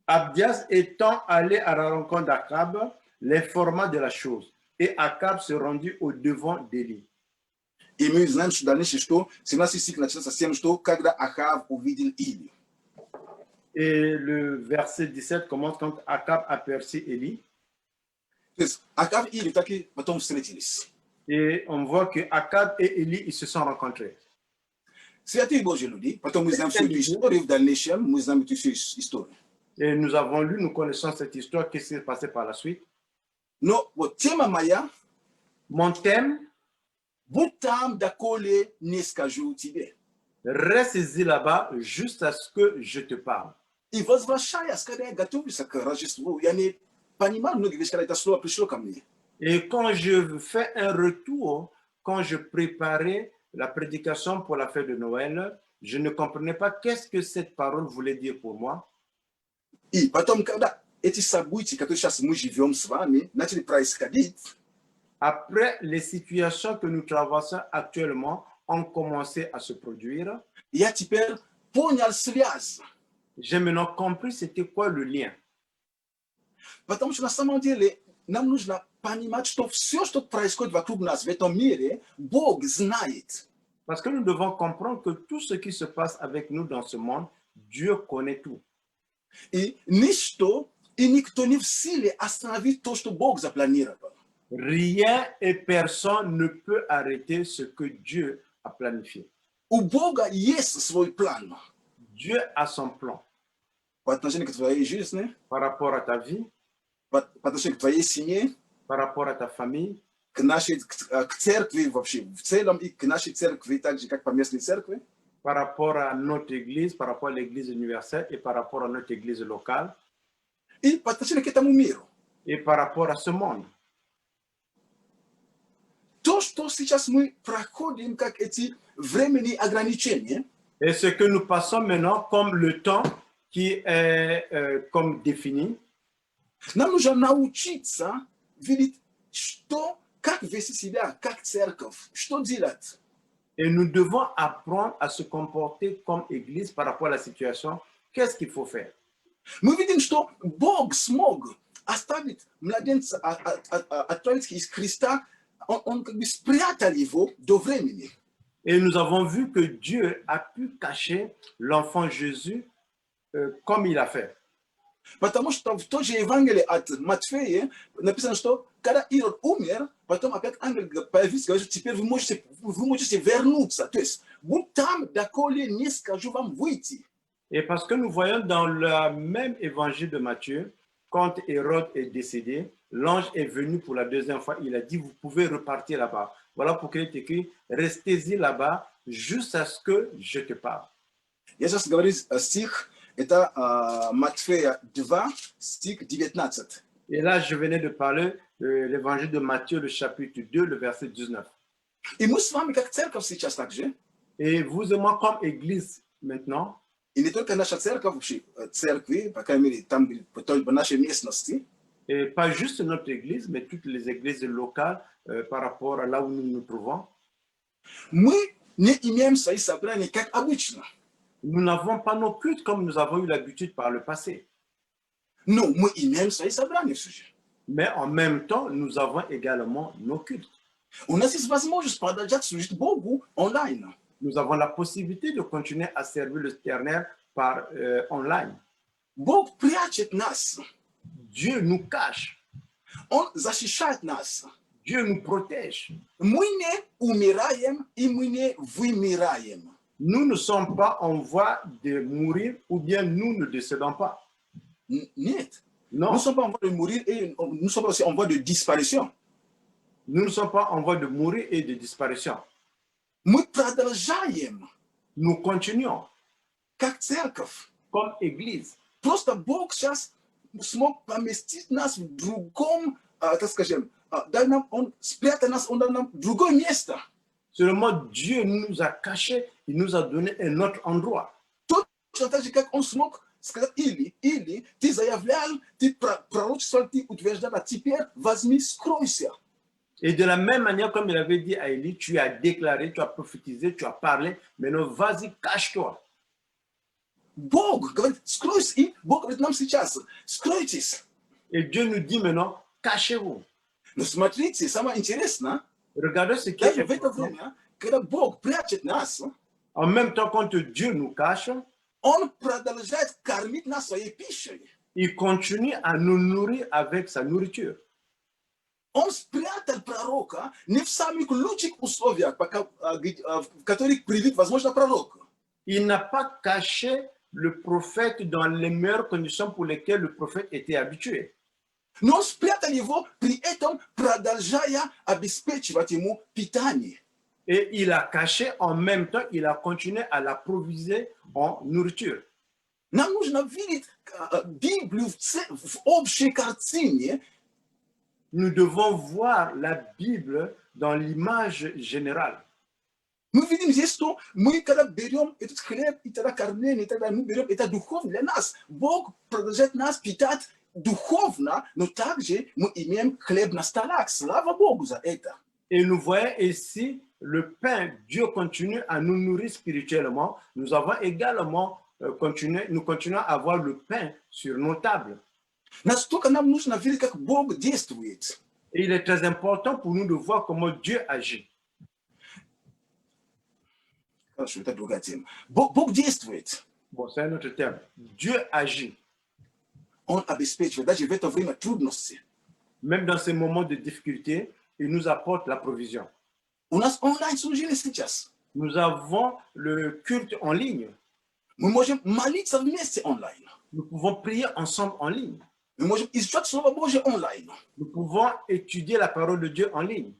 Abdias étant allé à la rencontre d'Akab, l'informa de la chose. Et Akab se rendit au devant d'Élie. И мы знаем, что дальше, что 17 стих начинается с тем, что когда Ахав увидел Или. Et le verset 17 commence quand Akab aperçut Élie. То есть Ахав и Или так и потом встретились. Et on voit que Akab et Élie, ils se sont rencontrés. Святые Божьи люди, потом мы знаем всю эту историю в дальнейшем, мы знаем эту всю историю. Et nous avons lu, nous connaissons cette histoire, qu'est-ce qui s'est passé par la suite. Но вот тема моя, Mon thème, будь там, доколе не скажу тебе. reste là-bas juste à ce que je te parle. И возвращаясь, когда я готовился к Рождеству, я не понимал многие вещи, когда это слово пришло ко мне. Et quand je fais un retour, quand je préparais la prédication pour la fête de Noël, je ne comprenais pas qu'est-ce que cette parole voulait dire pour moi. И потом, когда эти события, которые сейчас мы живем с вами, начали происходить, Après, les situations que nous traversons actuellement ont commencé à se produire. я теперь понял связь. J'ai maintenant compris c'était quoi le lien. Потому что на самом деле nam нужно понимать, что все, что происходит вокруг нас в этом мире, Бог знает. Parce que nous devons comprendre que tout ce qui se passe avec nous dans ce monde, Dieu connaît tout. И ничто и никто не в силе остановить то, что Бог запланировал. Rien et personne ne peut arrêter ce que Dieu a planifié. У Бога есть свой план Dieu a son plan по отношению к твоей жизни, par rapport à ta vie, по отношению к твоей семье, par rapport à ta famille, к нашей к церкви вообще в целом и к нашей церкви, так же как по местной церкви. par rapport à notre église, par rapport à l'église universelle et par rapport à notre église locale И по отношению к этому миру. et par rapport à ce monde. То, что сейчас мы проходим, как эти временные ограничения, Et ce que nous passons maintenant comme le temps qui est comme défini, нам нужно научиться видеть, что, как вести себя, как церковь, что делать. et nous devons apprendre à se comporter comme église par rapport à la situation. Qu'est-ce qu'il faut faire? Мы видим, что Бог смог оставить младенца, отправить из Христа, он как бы спрятал его до времени. Et nous avons vu que Dieu a pu cacher l'enfant Jésus comme il a fait. Потому что в той же Евангелии от Матфея написано, что когда Ирод умер, потом опять ангел появился, говорит, теперь вы можете вернуться. То есть, будь там, доколе не скажу вам выйти. Et parce que nous voyons dans le même évangile de Matthieu, quand Hérode est décédé, l'ange est venu pour la deuxième fois, il a dit, vous pouvez repartir là-bas. Voilà pourquoi il est écrit, restez-y là-bas jusqu'à ce que je te parle. Я сейчас говорю стих, это Матфея 2, стих 19. Et là, je venais de parler de l'évangile de Matthieu, le chapitre 2, le verset 19. И мы с вами, как церковь сейчас также, Et vous et moi, comme église maintenant, и не только наша церковь, вообще церкви, по крайней мере, там, в нашей местности, et pas juste notre église, mais toutes les églises locales par rapport à là où nous nous trouvons, мы не имеем свои собрания, как обычно. nous n'avons pas nos cultes comme nous avons eu l'habitude par le passé. Но мы имеем свои собрания все же. Mais en même temps, nous avons également nos cultes. У нас есть возможность продолжать служить Богу онлайн. Nous avons la possibilité de continuer à servir l'Éternel par online. Бог прячет нас. Dieu nous cache. Он защищает нас. Dieu nous protège. Мы не умираем и мы не вымираем. Nous ne sommes pas en voie de mourir ou bien nous ne décédons pas. Нет. Non, Nous ne sommes pas en voie de mourir et nous sommes aussi en voie de disparition. nous ne sommes pas en voie de mourir et de disparition. Мы продолжаем, Nous continuons как церковь. comme église. Просто Бог сейчас смог поместить нас в другом, так скажем, Он спрятал нас, Он дал нам другое место. Seulement Dieu nous a cachés, il nous a donné un autre endroit. Точно так же, как Он смог сказать, или ты заявлял, ты пророчествовал, ты утверждал, а теперь возьми, скройся. Et de la même manière, comme il avait dit à Élie, tu as déclaré, tu as prophétisé, tu as parlé, maintenant vas-y, cache-toi. Бог говорит, скройся, и Бог говорит нам сейчас, скройтесь. Et Dieu nous dit maintenant, cachez-vous. Но смотрите, самое интересное, Regardez ce qui даже est в это important. время, когда Бог прячет нас, En même temps, quand Dieu nous cache, Он продолжает кормить нас своей пищей. il continue à nous nourrir avec sa nourriture. Он спрятал пророка не в самых лучших условиях, в которых привит, возможно, пророк. Il n'a pas caché le prophète dans les meilleures conditions pour lesquelles le prophète était habitué. Но он спрятал его, при этом продолжая обеспечивать ему питание. Et il a caché, en même temps, il a continué à l'approvisionner en nourriture. Нам нужно видеть Библию в общей картине. Nous devons voir la Bible dans l'image générale. Мы видим здесь, что мы, когда берем этот хлеб, и тогда кормление, и тогда мы берем это духовно для нас. Бог продолжает нас питать духовно, но также мы имеем хлеб на столах. Слава Богу за это. Et nous voyons ici le pain. Dieu continue à nous nourrir spirituellement. Nous avons également nous continuons à avoir le pain sur nos tables. Настолько нам нужно видеть, как Бог действует. Et il est très important pour nous de voir comment Dieu agit. Хорошо, это другая тема. Бог действует. Bon, c'est un autre terme. Dieu agit. Он обеспечивает даже в это время трудности. Même dans ces moments de difficulté, il nous apporte la provision. У нас онлайн-служение сейчас. Nous avons le culte en ligne. Мы можем молиться вместе онлайн. Nous pouvons prier ensemble en ligne. Мы можем изучать Слово Божье онлайн. Nous pouvons étudier la parole de Dieu en ligne.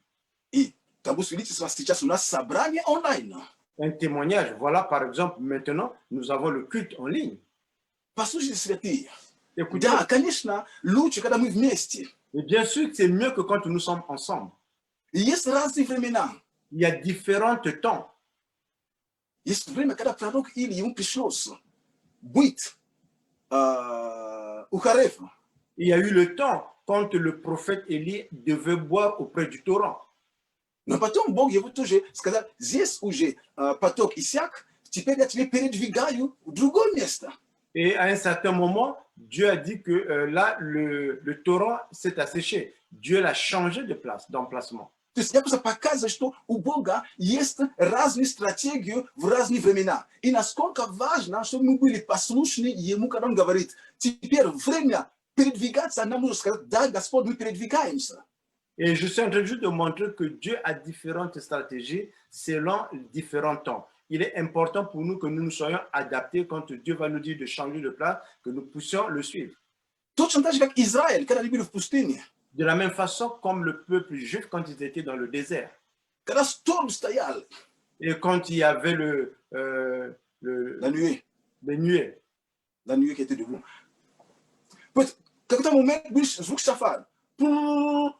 И тому свидетельство сейчас у нас собрание онлайн. Un témoignage. Voilà, par exemple, maintenant, nous avons le culte en ligne. Послушайте, святые. Écoutez, Да, конечно, лучше, когда мы вместе. et bien sûr que c'est mieux que quand nous sommes ensemble. И есть разные времена. Il y a différents temps. Есть время, когда пророк Илия, ему пришлось быть у Харефа. Il y a eu le temps quand le prophète Élie devait boire auprès du torrent. Но потом Бог его тоже сказал, здесь уже поток иссяк, теперь я тебе передвигаю в другое место. Et à un certain moment, Dieu a dit que là, le torrent s'est asséché. Dieu l'a changé de place, d'emplacement. То есть я просто показываю, что у Бога есть разные стратегии в разные времена. И насколько важно, чтобы мы были послушны Ему, когда Он говорит, теперь время передвигаться, нам нужно сказать, да, Господь, мы передвигаемся. Et je suis en train juste de montrer que Dieu a différentes stratégies selon différents temps. Il est important pour nous que nous nous soyons adaptés quand Dieu va nous dire de changer de place, que nous puissions le suivre. Точно так же, как Израиль, когда они были в пустыне. De la même façon comme le peuple juif quand ils étaient dans le désert. Когда шторм стоял, Et quand il y avait la nuée nuées. qui était debout. Вот, когда момент был звук шафар,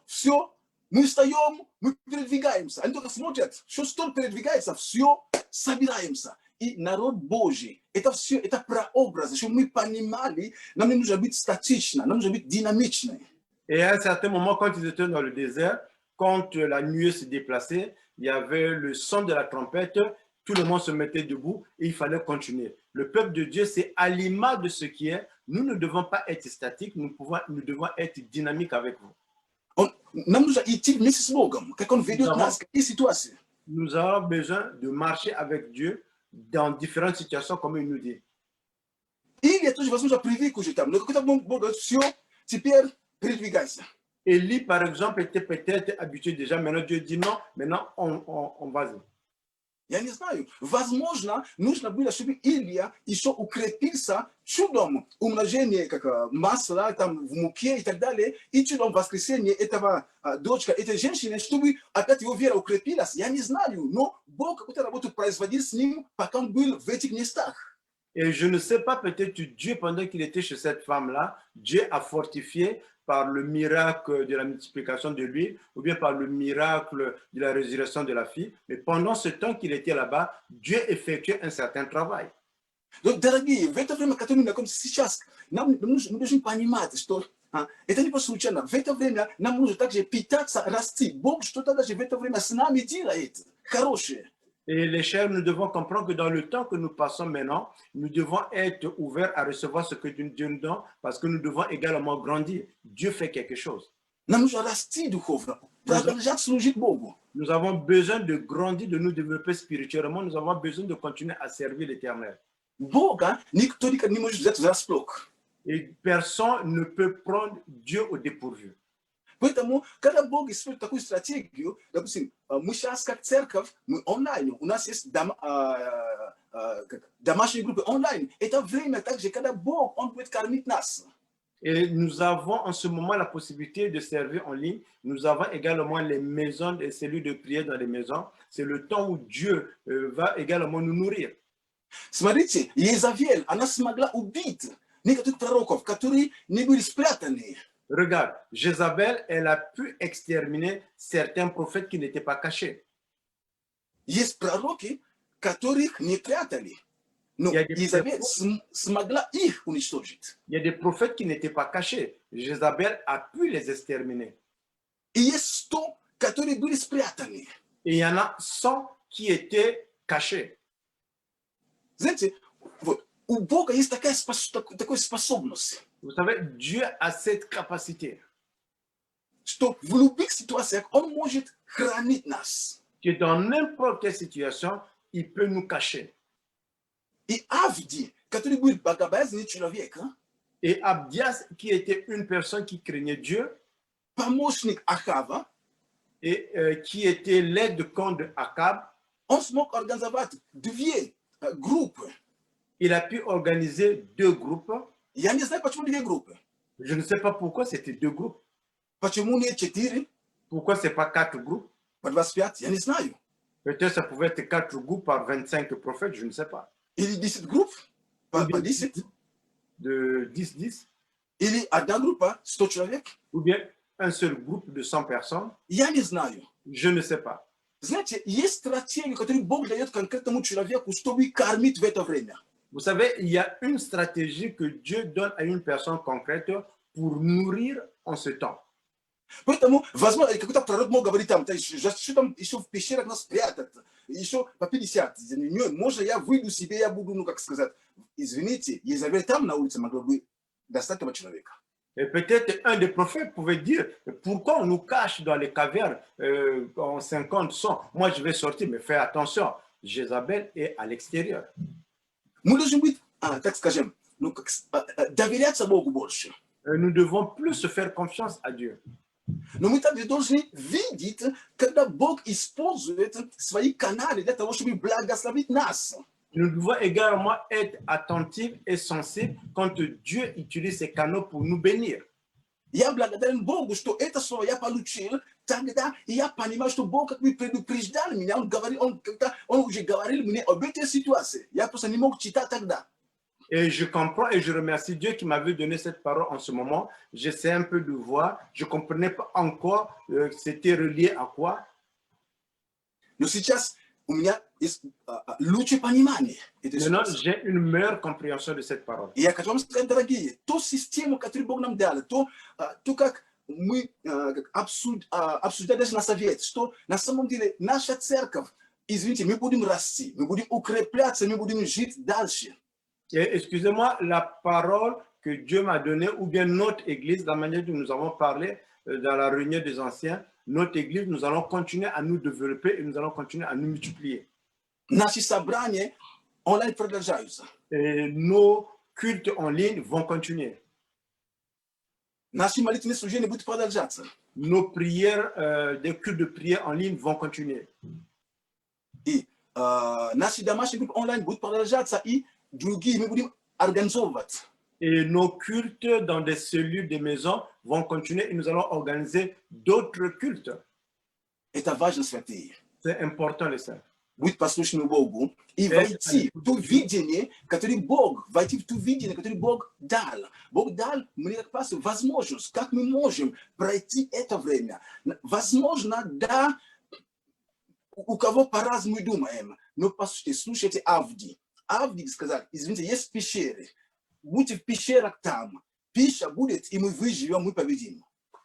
все, мы встаем, мы передвигаемся. Они только смотрят, что шторм передвигается, все, собираемся. И народ Божий, это все, это прообраз, чтобы мы понимали, нам не нужно быть статично, нам нужно быть динамичны. Et à un certain moment, quand ils étaient dans le désert, quand la nuée se déplaçait, il y avait le son de la trompette, tout le monde se mettait debout et il fallait continuer. Le peuple de Dieu, c'est à l'image de ce qui est. Nous ne devons pas être statiques, nous devons être dynamiques avec vous. Нам нужно идти вместе с Богом, как Он ведет нас, какие ситуации. Nous avons besoin de marcher avec Dieu dans différentes situations, comme il nous dit. Или тоже, возможно, привык уже там, но какой-то Бог говорит, все, теперь передвигайся. Élie, par exemple, était peut-être habitué déjà. Maintenant, Dieu dit non, maintenant, on va-y. Я не знаю, возможно, нужно было, чтобы Илья еще укрепился чудом умножения как масла там в муке и так далее, и чудом воскресения этого дочка этой женщины, чтобы опять его вера укрепилась. Я не знаю, но Бог какую-то работу производил с ним, пока он был в этих местах. Et je ne sais pas, peut-être Dieu, pendant qu'il était chez cette femme-là, Dieu a fortifié par le miracle de la multiplication de l'huile ou bien par le miracle de la résurrection de la fille. Mais pendant ce temps qu'il était là-bas, Dieu effectuait un certain travail. Donc, дорогие, в это время, которое мы находимся сейчас, мы должны понимать, что это не просто случайно. В это время нам нужно также питаться, расти. Бог что-то даже в это время с нами делает хорошее. Et les chers, nous devons comprendre que dans le temps que nous passons maintenant, nous devons être ouverts à recevoir ce que Dieu nous donne parce que nous devons également grandir. Dieu fait quelque chose. Нам нужно расти духовно, продолжать служить Богу. Nous avons besoin de grandir, de nous développer spirituellement. Nous avons besoin de continuer à servir l'Éternel. Бога никто никогда не может взять врасплох. Et personne ne peut prendre Dieu au dépourvu. Поэтому, когда Бог использует такую стратегию, допустим, мы сейчас как церковь, мы онлайн, у нас есть домашние группы онлайн. Это время также, когда Бог, Он будет кормить нас. Et nous avons en ce moment la possibilité de servir en ligne. Nous avons également les maisons et cellules de prière dans les maisons. C'est le temps où Dieu va également nous nourrir. Смотрите, Иезавель, она смогла убить некоторых пророков, которые не были спрятаны. Regarde, Jézabel, elle a pu exterminer certains prophètes qui n'étaient pas cachés. Есть пророки, которых не прятали. Но Иезавель смогла их уничтожить. Il y a des prophètes qui n'étaient pas cachés. Jézabel a pu les exterminer. И есть 100, которые были спрятаны. Et il y en a 100 qui étaient cachés. Знаете, вот, у Бога есть такая способность. Vous savez, Dieu a cette capacité Что в любых ситуациях Он может хранить нас. que dans n'importe quelle situation, il peut nous cacher. И Авди, который был богобоязненный человек, Et Abdias, qui était une personne qui craignait Dieu помощник Ахава, et qui était l'aide de camp de Akab, он смог организовать две группы. il a pu organiser 2 groupes. Я не знаю, почему две группы. Je ne sais pas pourquoi c'était 2 groupes. Почему не 4, Pourquoi c'est pas 4 groupes? по 25, я не знаю. Peut-être ça pouvait être 4 groupes par 25 prophètes, je ne sais pas. Или 10 групп, по 10. De 10-10, Или одна группа, 100 человек. ou bien un seul groupe de 100 personnes, Я не знаю. je ne sais pas. Знаете, есть стратегия, которую Бог дает конкретному человеку, чтобы кормить в это время. Vous savez, il y a une stratégie que Dieu donne à une personne concrète pour nourrir en ce temps. Поэтому, возможно, какой-то пророк мог говорить там, что там еще в пещерах нас спрятать, еще по 50. Может, я выйду себе, я буду, ну, как сказать, извините, Изавель там на улице могла бы достать этого человека. Et peut-être un des prophètes pouvait dire, pourquoi on nous cache dans les cavernes en 50, 100? Moi, je vais sortir, mais fais attention, Jézabel est à l'extérieur. Мы должны быть, так скажем, ну, как, доверяться Богу больше. Nous devons plus se faire confiance à Dieu. Но мы также должны видеть, когда Бог использует свои каналы для того, чтобы благословить нас. Nous devons également être attentifs et sensibles quand Dieu utilise ces canaux pour nous bénir. Я благодарен Богу, что это слово я получил, тогда я понимаю, что Бог как бы предупреждал меня, Он уже говорил мне об этой ситуации. Я просто не мог читать тогда. Et je comprends et je remercie Dieu qui m'avait donné cette parole en ce moment. J'essaie un peu de voir. Je ne comprenais pas encore c'était relié à quoi. Но сейчас у меня есть лучшее понимание этой Maintenant, ситуации. j'ai une meilleure compréhension de cette parole. И я хочу вам сказать, дорогие, ту систему, которую Бог нам дал, то как мы обсуждали даже на совет, что на самом деле наша церковь, извините, мы будем расти, мы будем укрепляться, мы будем жить дальше. Et excusez-moi, la parole que Dieu m'a donnée, ou bien notre église, la manière dont nous avons parlé dans la réunion des anciens, notre église, nous allons continuer à nous développer et nous allons continuer à nous multiplier. Наши собрания онлайн продолжаются. Et nos cultes en ligne vont continuer. Наши молитвенные служения будут продолжаться. Nos prières, des cultes de prière en ligne vont continuer. И наши домашние группы онлайн будут продолжаться, и другие мы будем организовывать. Et nos cultes dans des cellules, des maisons vont continuer et nous allons organiser d'autres cultes. Это важно, святые. C'est important, les saints. Быть послушными Богу и войти в то видение, которое Бог, войти в то видение, которое Бог дал. Бог дал мне как раз возможность, как мы можем пройти это время. Возможно, да, у кого по-разному думаем, но послушайте, слушайте Авди. Авди сказал, извините, есть пещеры, будьте в пещерах там, пища будет, и мы выживем, мы победим.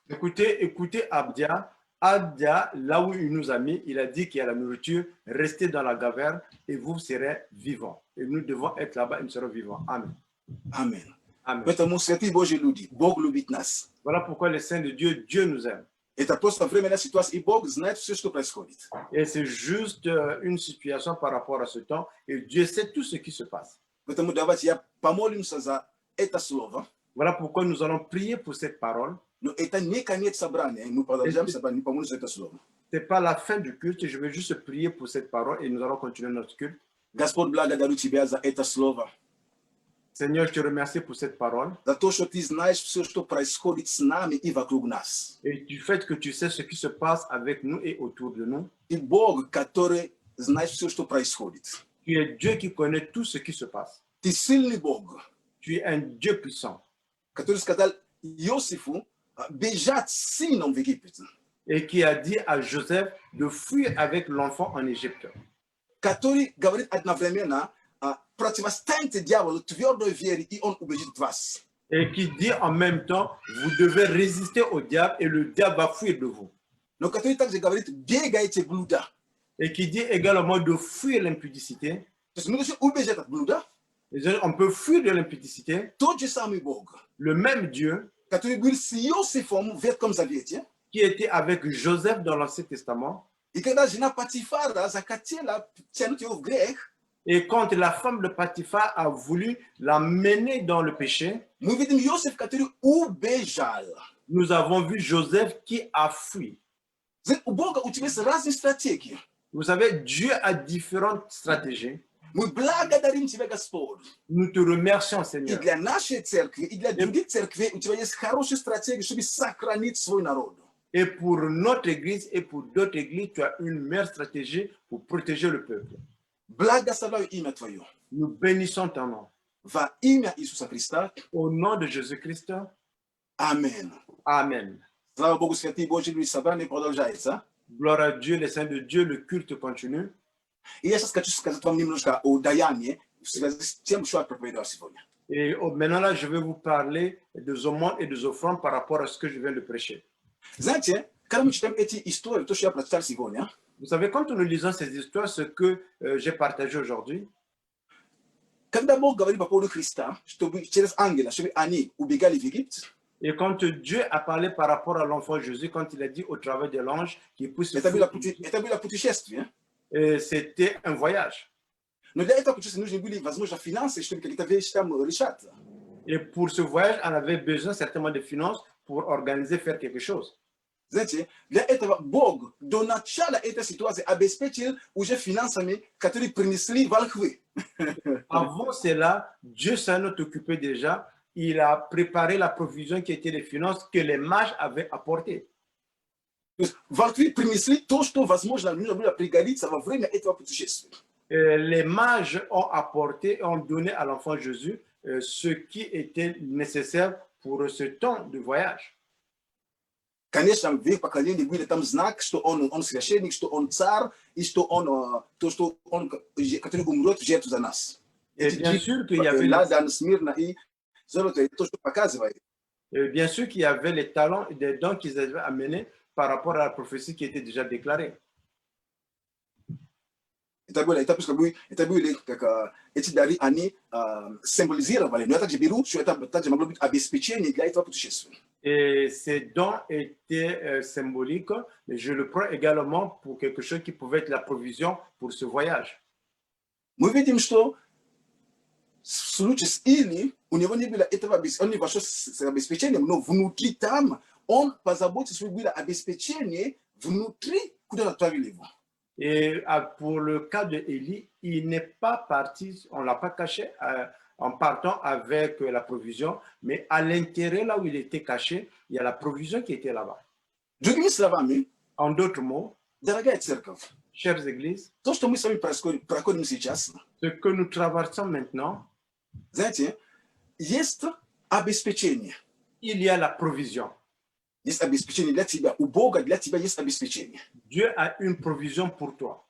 Écoutez Abdia. Abdia, là où il nous a mis, il a dit qu'il y a la nourriture, restez dans la caverne et vous serez vivants. Et nous devons être là-bas et nous serons vivants. Amen. Amen. Amen. Поэтому, святые Божьи люди, Бог любит нас. Voilà pourquoi les saints de Dieu, Dieu nous aime. Это просто временная ситуация, и Бог знает все, что происходит. Et c'est juste une situation par rapport à ce temps. Et Dieu sait tout ce qui se passe. Поэтому давайте я помолимся за это слово. Voilà pourquoi nous allons prier pour cette parole. Но это не конец собрания, мы продолжаем собрание, помолимся за это слово. Ce n'est pas la fin du culte. Je vais juste prier pour cette parole et nous allons continuer notre culte. Господь, благодарю Тебя за это слово. Seigneur, je te remercie pour cette parole. За то, что Ты знаешь все, что происходит с нами и вокруг нас. Et du fait que tu sais ce qui se passe avec nous et autour de nous. Ты Бог, который знает все, что происходит. Tu es Dieu qui connaît tout ce qui se passe. Ты сильный Бог, Tu es un Dieu puissant. который сказал Иосифу бежать с сыном в Египет. Et qui a dit à Joseph de fuir avec l'enfant en Égypte. Который говорит одновременно противостаньте дьяволу твердой вере, и он убежит вас. Et qui dit en même temps, vous devez résister au diable et le diable va fuir de vous. Но который также говорит бегайте блуда. Et qui dit également de fuir l'impudicité. То есть мы должны убежать от блуда. On peut fuir de l'impudicité. Todos sabem Bog. Le même Dieu Katuri Bill se Yosef vê comme ça vietia. qui était avec Joseph dans l'Ancien Testament. E kada jina Patifara zakatiela tiano tio grec. Et quand la femme de Potiphar a voulu la mener dans le péché, Mu vidim Yosef Katuri ubejal. nous avons vu Joseph qui a fui. Zin o Boga utilise razne strategie. Vous savez, Dieu a différentes stratégies. Mu blaga darim tivega spor. Nous te remercions, I Seigneur. dla naszej cerkwi, i dla drugiej cerkwi uciwa jest хорошие strategie, żeby сохранить свой народ. Et pour notre église et pour d'autres églises, tu as une meilleure stratégie pour protéger le peuple. Благословляю имя Твое. Nous bénissons ton nom. Во имя Иисуса Христа. Au nom de Jésus-Christ, Amen. Amen. Слава Богу, святые Божьи люди собрание продолжается. Gloire à Dieu, les saints de Dieu, le culte continue. И я сейчас хочу сказать вам немножко о даянии в связи с тем, что я проповедовал сегодня. Et maintenant là, je vais vous parler des aumônes et des offrandes par rapport à ce que je viens de prêcher. Знаете, когда мы читаем эти истории, то, что я прочитал сегодня, Vous savez, quand nous lisons ces histoires, ce que j'ai partagé aujourd'hui, когда Бог говорит по поводу Христа, чтобы через ангела, чтобы они убегали в Египет, et quand Dieu a parlé par rapport à l'enfant Jésus, quand il a dit au travers de l'ange qu'il puisse se это fuir, было путешествие. c'était un voyage. Но для этого путешествия нужны были, возможно, финансы, чтобы какие-то вещи там решать. Et pour ce voyage, on avait besoin certainement de finances pour organiser, faire quelque chose. Знаете, для этого Бог до начала этой ситуации обеспечил уже финансами, которые принесли волхвы. Avant cela, Dieu s'en est occupé déjà. Il a préparé la provision qui était les finances que les mages avaient apportées. То есть волхвы принесли то, что, возможно, нужно было пригодиться во время этого путешествия. Les mages ont apporté, ont donné à l'enfant Jésus ce qui était nécessaire pour ce temps de voyage. Конечно, в их поколении были там знак, что он священник, что он царь, и что он, то, что он, который умрет в жертву за нас. Et bien sûr qu'il y avait Ладан, Смирна и золото, то, что показывает. bien sûr qu'il y avait les talents et des dons qu'ils avaient amenés par rapport à la prophétie qui était déjà déclarée. Это были как эти дары, они символизировали, но я также беру, что это также могло быть обеспечение для этого путешествия. Et ces dons étaient symboliques, mais je le prends également pour quelque chose qui pouvait être la provision pour ce voyage. Мы видим, что в случае с Или у него не было этого, он не вошел с обеспечением, но внутри там он позаботился, чтобы было обеспечение внутри, куда отправили его. Et pour le cas de Élie, il n'est pas parti, on ne l'a pas caché en partant avec la provision, mais à l'intérieur, là où il était caché, il y a la provision qui était là-bas. Другими словами, En d'autres mots, дорогая церковь, chères églises, то, что мы с вами проходим сейчас, ce que nous traversons maintenant, знаете, есть обеспечение. il y a la provision. Есть обеспечение для тебя. У Бога для тебя есть обеспечение. Dieu a une provision pour toi.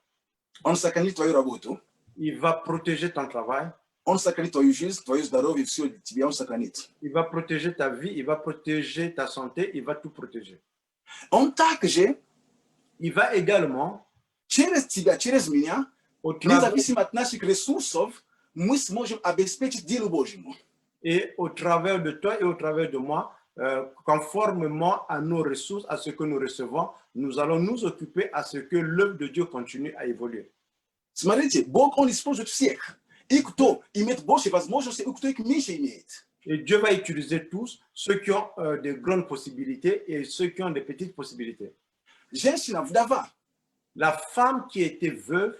Он сохранит твою работу, Il va protéger ton travail, он сохранит твою жизнь, твое здоровье, все для тебя он сохранит. il va protéger ta vie, il va protéger ta santé, il va tout protéger. Он также Il va également, через тебя, через меня, au travers, независимо от наших ресурсов, мы сможем обеспечить делу Божьему. et au travers de toi et au travers de moi, conformément à nos ressources, à ce que nous recevons, nous allons nous occuper à ce que l'œuvre de Dieu continue à évoluer. Смотрите, Бог, Он использует всех. И кто имеет больше возможностей, и кто их меньше имеет. Et Dieu va utiliser tous, ceux qui ont de grandes possibilités et ceux qui ont des petites possibilités. Женщина, вдова, La femme qui était veuve,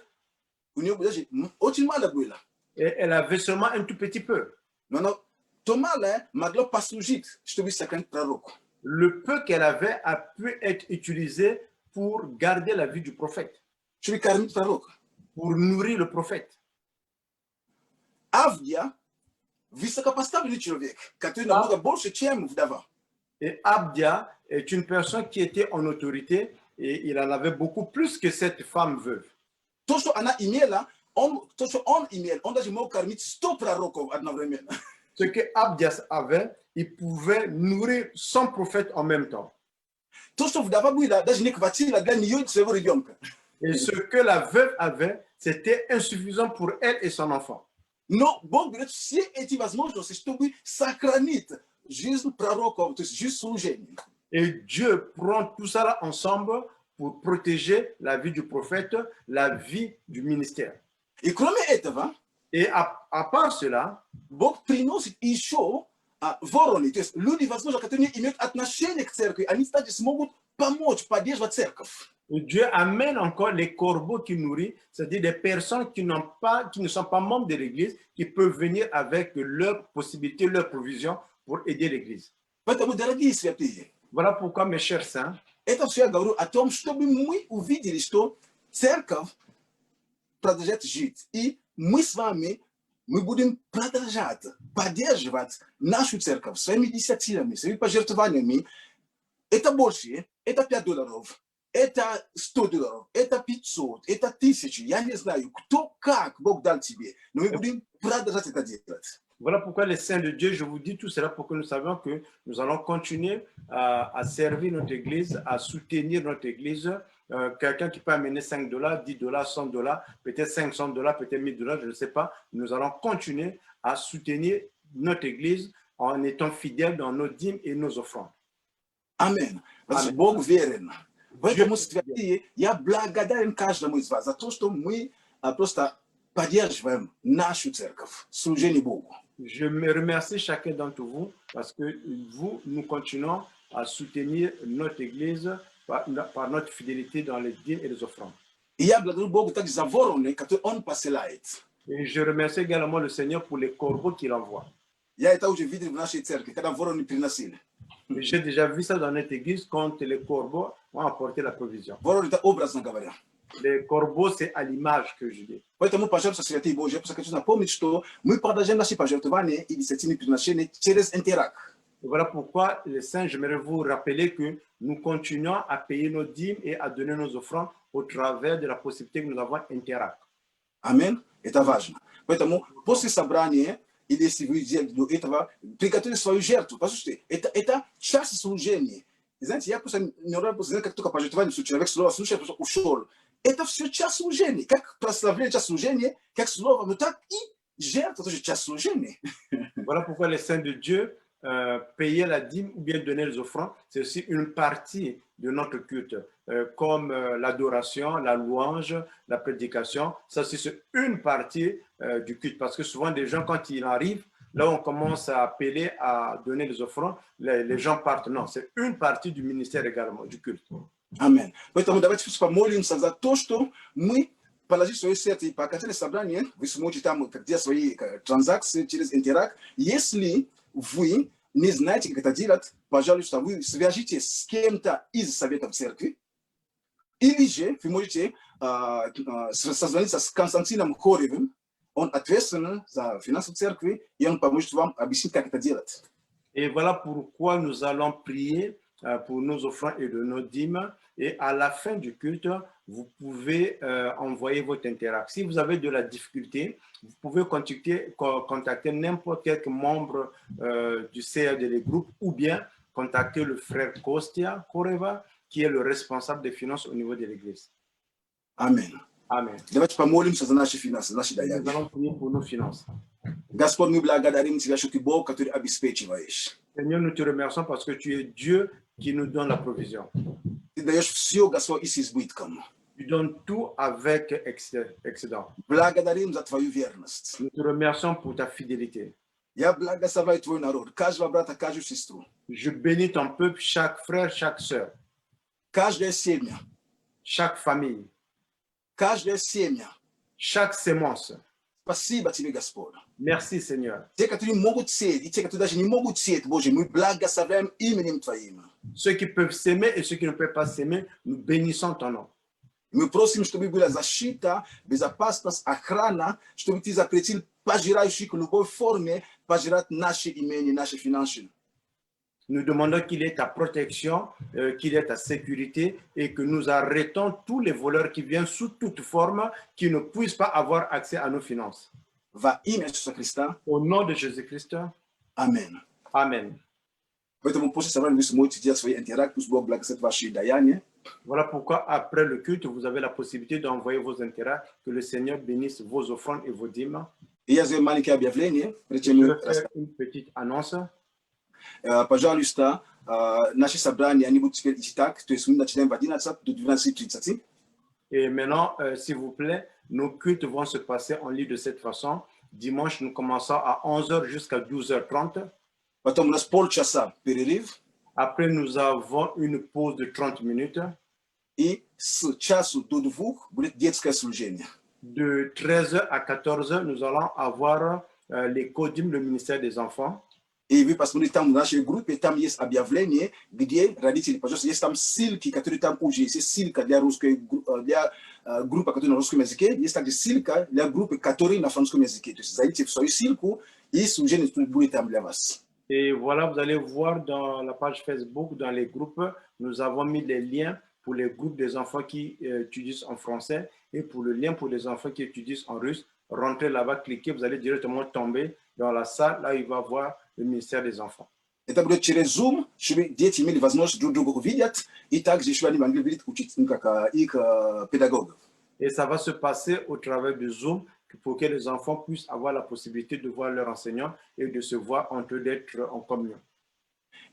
у нее даже очень мало было. elle avait seulement un tout petit peu. Но то малое могло послужить, чтобы сохранить пророку. Le peu qu'elle avait a pu être utilisé pour garder la vie du prophète, Чтобы кормить пророка. pour nourrir le prophète. Авдия, высокопоставленный человек, который намного больше, чем вдова. Et Abdia est une personne qui était en autorité et il en avait beaucoup plus que cette femme veuve. То, что она имела, то, что он имел, он даже мог кормить 100 пророков одновременно. Ce que Abdias avait, il pouvait nourrir 100 prophètes en même temps. То, что вдова была, даже не хватило для нее и своего ребенка. Et ce que la veuve avait, c'était insuffisant pour elle et son enfant. Но Бог берет все эти возможности, чтобы сохранить жизнь пророков, то есть жизнь служения. Et Dieu prend tout ça là ensemble pour protéger la vie du prophète, la vie du ministère. И кроме этого, Et à part cela, Бог приносит еще вороны, то есть люди, возможно, которые имеют отношение к церкви, они, кстати, смогут помочь, поддерживать церковь. Dieu amène encore les corbeaux qui nourrissent, c'est-à-dire des personnes qui ne sont pas membres de l'Église, qui peuvent venir avec leurs possibilités, leurs provisions pour aider l'Église. Поэтому, дорогие святые, Voilà pourquoi, mes chers saints, это все я говорю о том, чтобы мы увидели, что церковь продолжает жить. И мы с вами, мы будем продолжать поддерживать нашу церковь своими десятинами, своими пожертвованиями. Это больше, это $5, это $100, это 500, это 1000. Я не знаю, кто как Бог дал тебе, но мы будем продолжать это делать. voilà pourquoi les saints de Dieu, je vous dis tout cela pour que nous sachions que nous allons continuer à servir notre Église, à soutenir notre Église. Quelqu'un qui peut amener $5, $10, $100, peut-être $500, peut-être $1000, je ne sais pas. Nous allons continuer à soutenir notre Église en étant fidèles dans nos dîmes et nos offrandes. Amen. Amen. Бог верен. Поэтому, святые, я благодарен каждому из вас за то, что мы просто поддерживаем нашу церковь, служение Богу. Je me remercie chacun d'entre vous parce que vous, nous continuons à soutenir notre Église par notre fidélité dans les dîmes et les offrandes. И я благодарю Богу также за вороны, которые Он посылает. Et je remercie également le Seigneur pour les corbeaux qu'il envoie. Я это уже видел в нашей церкви, когда вороны приносили. J'ai déjà vu ça dans notre Église quand les corbeaux ont apporté la provision. Вороны это образно говоря. Les corbeaux, c'est à l'image que je dis. Поэтому, пожалуйста, святые Божьи, я просто хочу напомнить, что мы продолжаем наши пожертвования и десятины приношения через Интеракт. Et voilà pourquoi, les saints, j'aimerais vous rappeler que nous continuons à payer nos dîmes et à donner nos offrandes au travers de la possibilité que nous avons Interact. Амин. Это важно. Поэтому после собрания, или если вы делаете до этого, приготовьте свою жертву. Послушайте, это часть служения. И знаете, я просто не знаю, как только пожертвование, что человек слово слушает, просто ушел. Это все часть служения. Как прославление часть служения, как слово, но так и жертва тоже часть служения. Voilà pourquoi les saints de Dieu, payer la dîme ou bien donner les offrandes, c'est aussi une partie de notre culte, comme l'adoration, la louange, la prédication. Ça, c'est une partie du culte, parce que souvent, des gens, quand ils arrivent, là, on commence à appeler à donner les offrandes, les gens partent. Non, c'est une partie du ministère également, du culte. Amen. Поэтому давайте помолимся за то, что мы положили свое сердце и по окончании собрания, вы сможете там делать свои транзакции через Интеракт. Если вы не знаете, как это делать, пожалуйста, вы свяжитесь с кем-то из советов церкви, или же вы можете созвониться с Константином Хоревым, он ответственен за финансы церкви, и он поможет вам объяснить, как это делать. Et voilà pourquoi nous allons prier pour nos offrandes et de nos dîmes. Et à la fin du culte, vous pouvez envoyer votre Interact. Si vous avez de la difficulté, vous pouvez contacter n'importe quel membre du CRD des groupes ou bien contacter le frère Kostia Koreva, qui est le responsable des finances au niveau de l'Église. Amen. Amen. Давайте помолимся за наши финансы, наши Nous даяния. allons prier pour nos finances. Господь, мы благодарим Тебя, что Ты Бог, который обеспечиваешь. Seigneur, nous te remercions parce que tu es Dieu qui nous donne la provision. Ты даешь все, Господь, и с избытком. Tu donnes tout avec excédent. Благодарим за Твою верность. Nous te remercions pour ta fidélité. Я благословляю Твой народ, каждого брата, каждую сестру, Je bénis ton peuple, chaque frère, chaque sœur, каждая семья, chaque famille, каждая семья. chaque sémence. Спасибо Тебе, Господь. Merci, Seigneur. Те, которые могут сеять, и те, которые даже не могут сеять, Боже, мы благословляем именем Твоим. Ceux qui peuvent s'aimer et ceux qui ne peuvent pas s'aimer, nous bénissons ton nom. Мы просим, чтобы была защита, безопасность, охрана, чтобы Ты запретил пожирающих в любой форме пожирать наши имения, наши финансы. Nous demandons qu'il ait ta protection, qu'il ait ta sécurité et que nous arrêtons tous les voleurs qui viennent sous toute forme, qui ne puissent pas avoir accès à nos finances. Во имя Иисуса Христа. Au nom de Jésus-Christ, Amen. Amen. Поэтому после собрания вы сможете делать свои интеракты, пусть Бог благословит ваши даяния. Voilà pourquoi après le culte, vous avez la possibilité d'envoyer vos intérêts, que le Seigneur bénisse vos offrandes et vos dîmes. I ja zove manike objavljenje, Je rečemo vais faire une petite annonce. pожалуйста, наше собрание, они будут теперь идти так, то есть мы начинаем в 11 до 12:30. Et maintenant, s'il vous plaît, nos cultes vont se passer en ligne de cette façon. Dimanche, nous commençons à 11h jusqu'à 12h30. Потом у нас полчаса перерыв, Après, nous avons une pause de 30 minutes. и с часу до 2 будет детское служение. De 13h à 14h, nous allons avoir les CODIM, le ministère des enfants. И вы посмотрите, там в нашей группе, там есть объявление, где родители, пожалуйста, есть там ссылки, которые там уже есть. Есть ссылка для группы, которая на русском языке, есть также ссылка для группы, которая на французском языке. То есть зайдите в свою ссылку, и служение будет там для вас. Et voilà, vous allez voir dans la page Facebook, dans les groupes, nous avons mis les liens pour les groupes des enfants qui étudient en français et pour le lien pour les enfants qui étudient en russe. Rentrez là-bas, cliquez, vous allez directement tomber dans la salle, là il va voir le ministère des enfants. Это будет через Zoom, чтобы дети имели возможность друг друга увидеть, и также еще они могли видеть их педагогов. Et ça va se passer au travers de Zoom pour que les enfants puissent avoir la possibilité de voir leurs enseignants et de se voir entre eux, d'être en communion.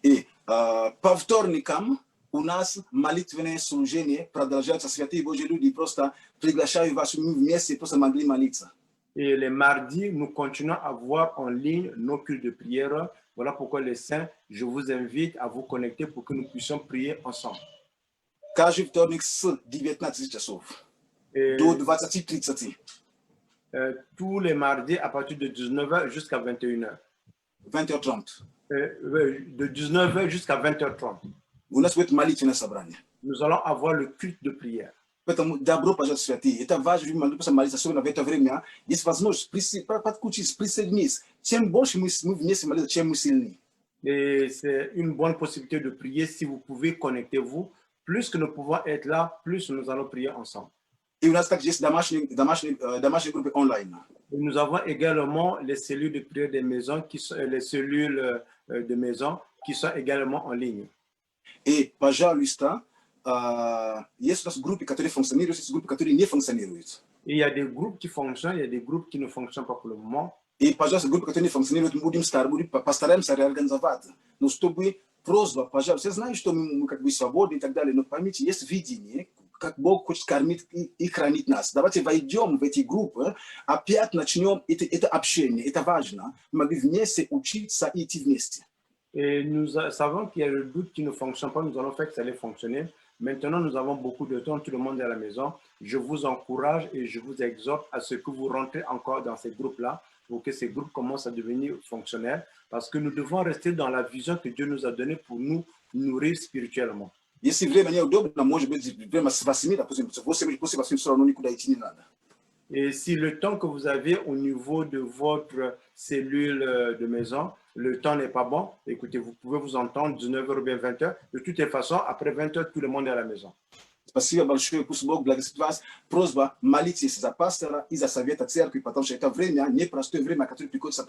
И по вторникам у нас молитвенное служение продолжается. Святые Божьи люди просто приглашаю вас, чтобы мы вместе просто могли молиться. Et les mardis, nous continuons à voir en ligne nos cultes de prière. Voilà pourquoi les saints, je vous invite à vous connecter pour que nous puissions prier ensemble. Каждый вторник с 19 часов до 20:30. Tous les mardis à partir de 19h jusqu'à 21h. 20:30. De 19h jusqu'à 20h30. У нас будет молитвенное собрание. Nous allons avoir le culte de prière. Поэтому добро пожаловать, святые. Это важно, мы могли молиться, особенно в это время. Есть возможность подключиться, присоединиться. Чем больше мы вместе молиться, чем мы сильнее. Et c'est une bonne possibilité de prier. Si vous pouvez, connectez-vous. Plus que nous pouvons être là, plus nous allons prier ensemble. И у нас также есть домашние группы онлайн. Et nous avons également les cellules de prière des maisons, les cellules de maison qui sont également en ligne. И, пожалуйста, есть у нас группы, которые функционируют, есть группы, которые не функционируют. Et il y a des groupes qui fonctionnent, il y a des groupes qui ne fonctionnent pas pour le moment. И, пожалуйста, группы, которые не функционируют, мы будем постараемся реорганизовать. Но чтобы просьба, пожалуйста, я знаю, что мы как бы свободны и так далее, но поймите, есть видение, как Бог хочет кормить и хранить нас. Давайте войдем в эти группы, опять начнем это общение, это важно. Мы могли вместе учиться и идти вместе. Et nous savons qu'il y a le doute qui ne fonctionne pas, nous allons faire que ça allait fonctionner. Maintenant, nous avons beaucoup de temps, tout le monde est à la maison. Je vous encourage et je vous exhorte à ce que vous rentrez encore dans ces groupes-là pour que ces groupes commencent à devenir fonctionnels parce que nous devons rester dans la vision que Dieu nous a donnée pour nous nourrir spirituellement. Если время неудобно, может быть, время с 8 до 8 все равно никуда идти не надо. Et si le temps que vous avez au niveau de votre cellule de maison, le temps n'est pas bon, écoutez, vous pouvez vous entendre 19h ou bien 20h. De toutes les façons, après 20h, tout le monde est à la maison. Спасибо большое, пусть Бог благословит вас. Просьба, молитесь за пастора и за совета церкви, потому что это время, непростое время, которое приходится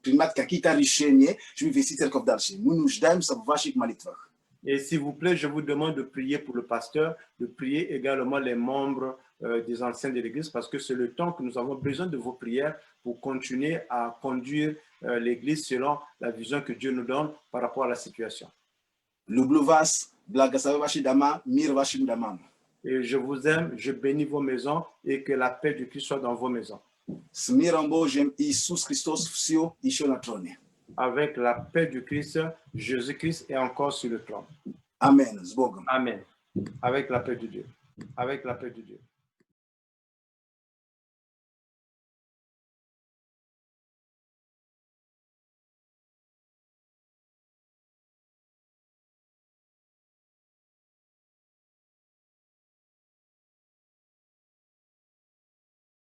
принимать какие-то решения, чтобы вести церковь дальше. Мы нуждаемся в ваших молитвах. Et s'il vous plaît, je vous demande de prier pour le pasteur, de prier également les membres des anciens de l'Église, parce que c'est le temps que nous avons besoin de vos prières pour continuer à conduire l'Église selon la vision que Dieu nous donne par rapport à la situation. Люблю вас, благословляю ваши дома, мир вашим домам. Et je vous aime, je bénis vos maisons et que la paix de Christ soit dans vos maisons. С миром Божьим Иисус Христос все еще на троне. Avec la paix du Christ, Jésus-Christ est encore sur le trône. Amen. С Богом. Amen. Avec la paix de Dieu. Avec la paix de Dieu.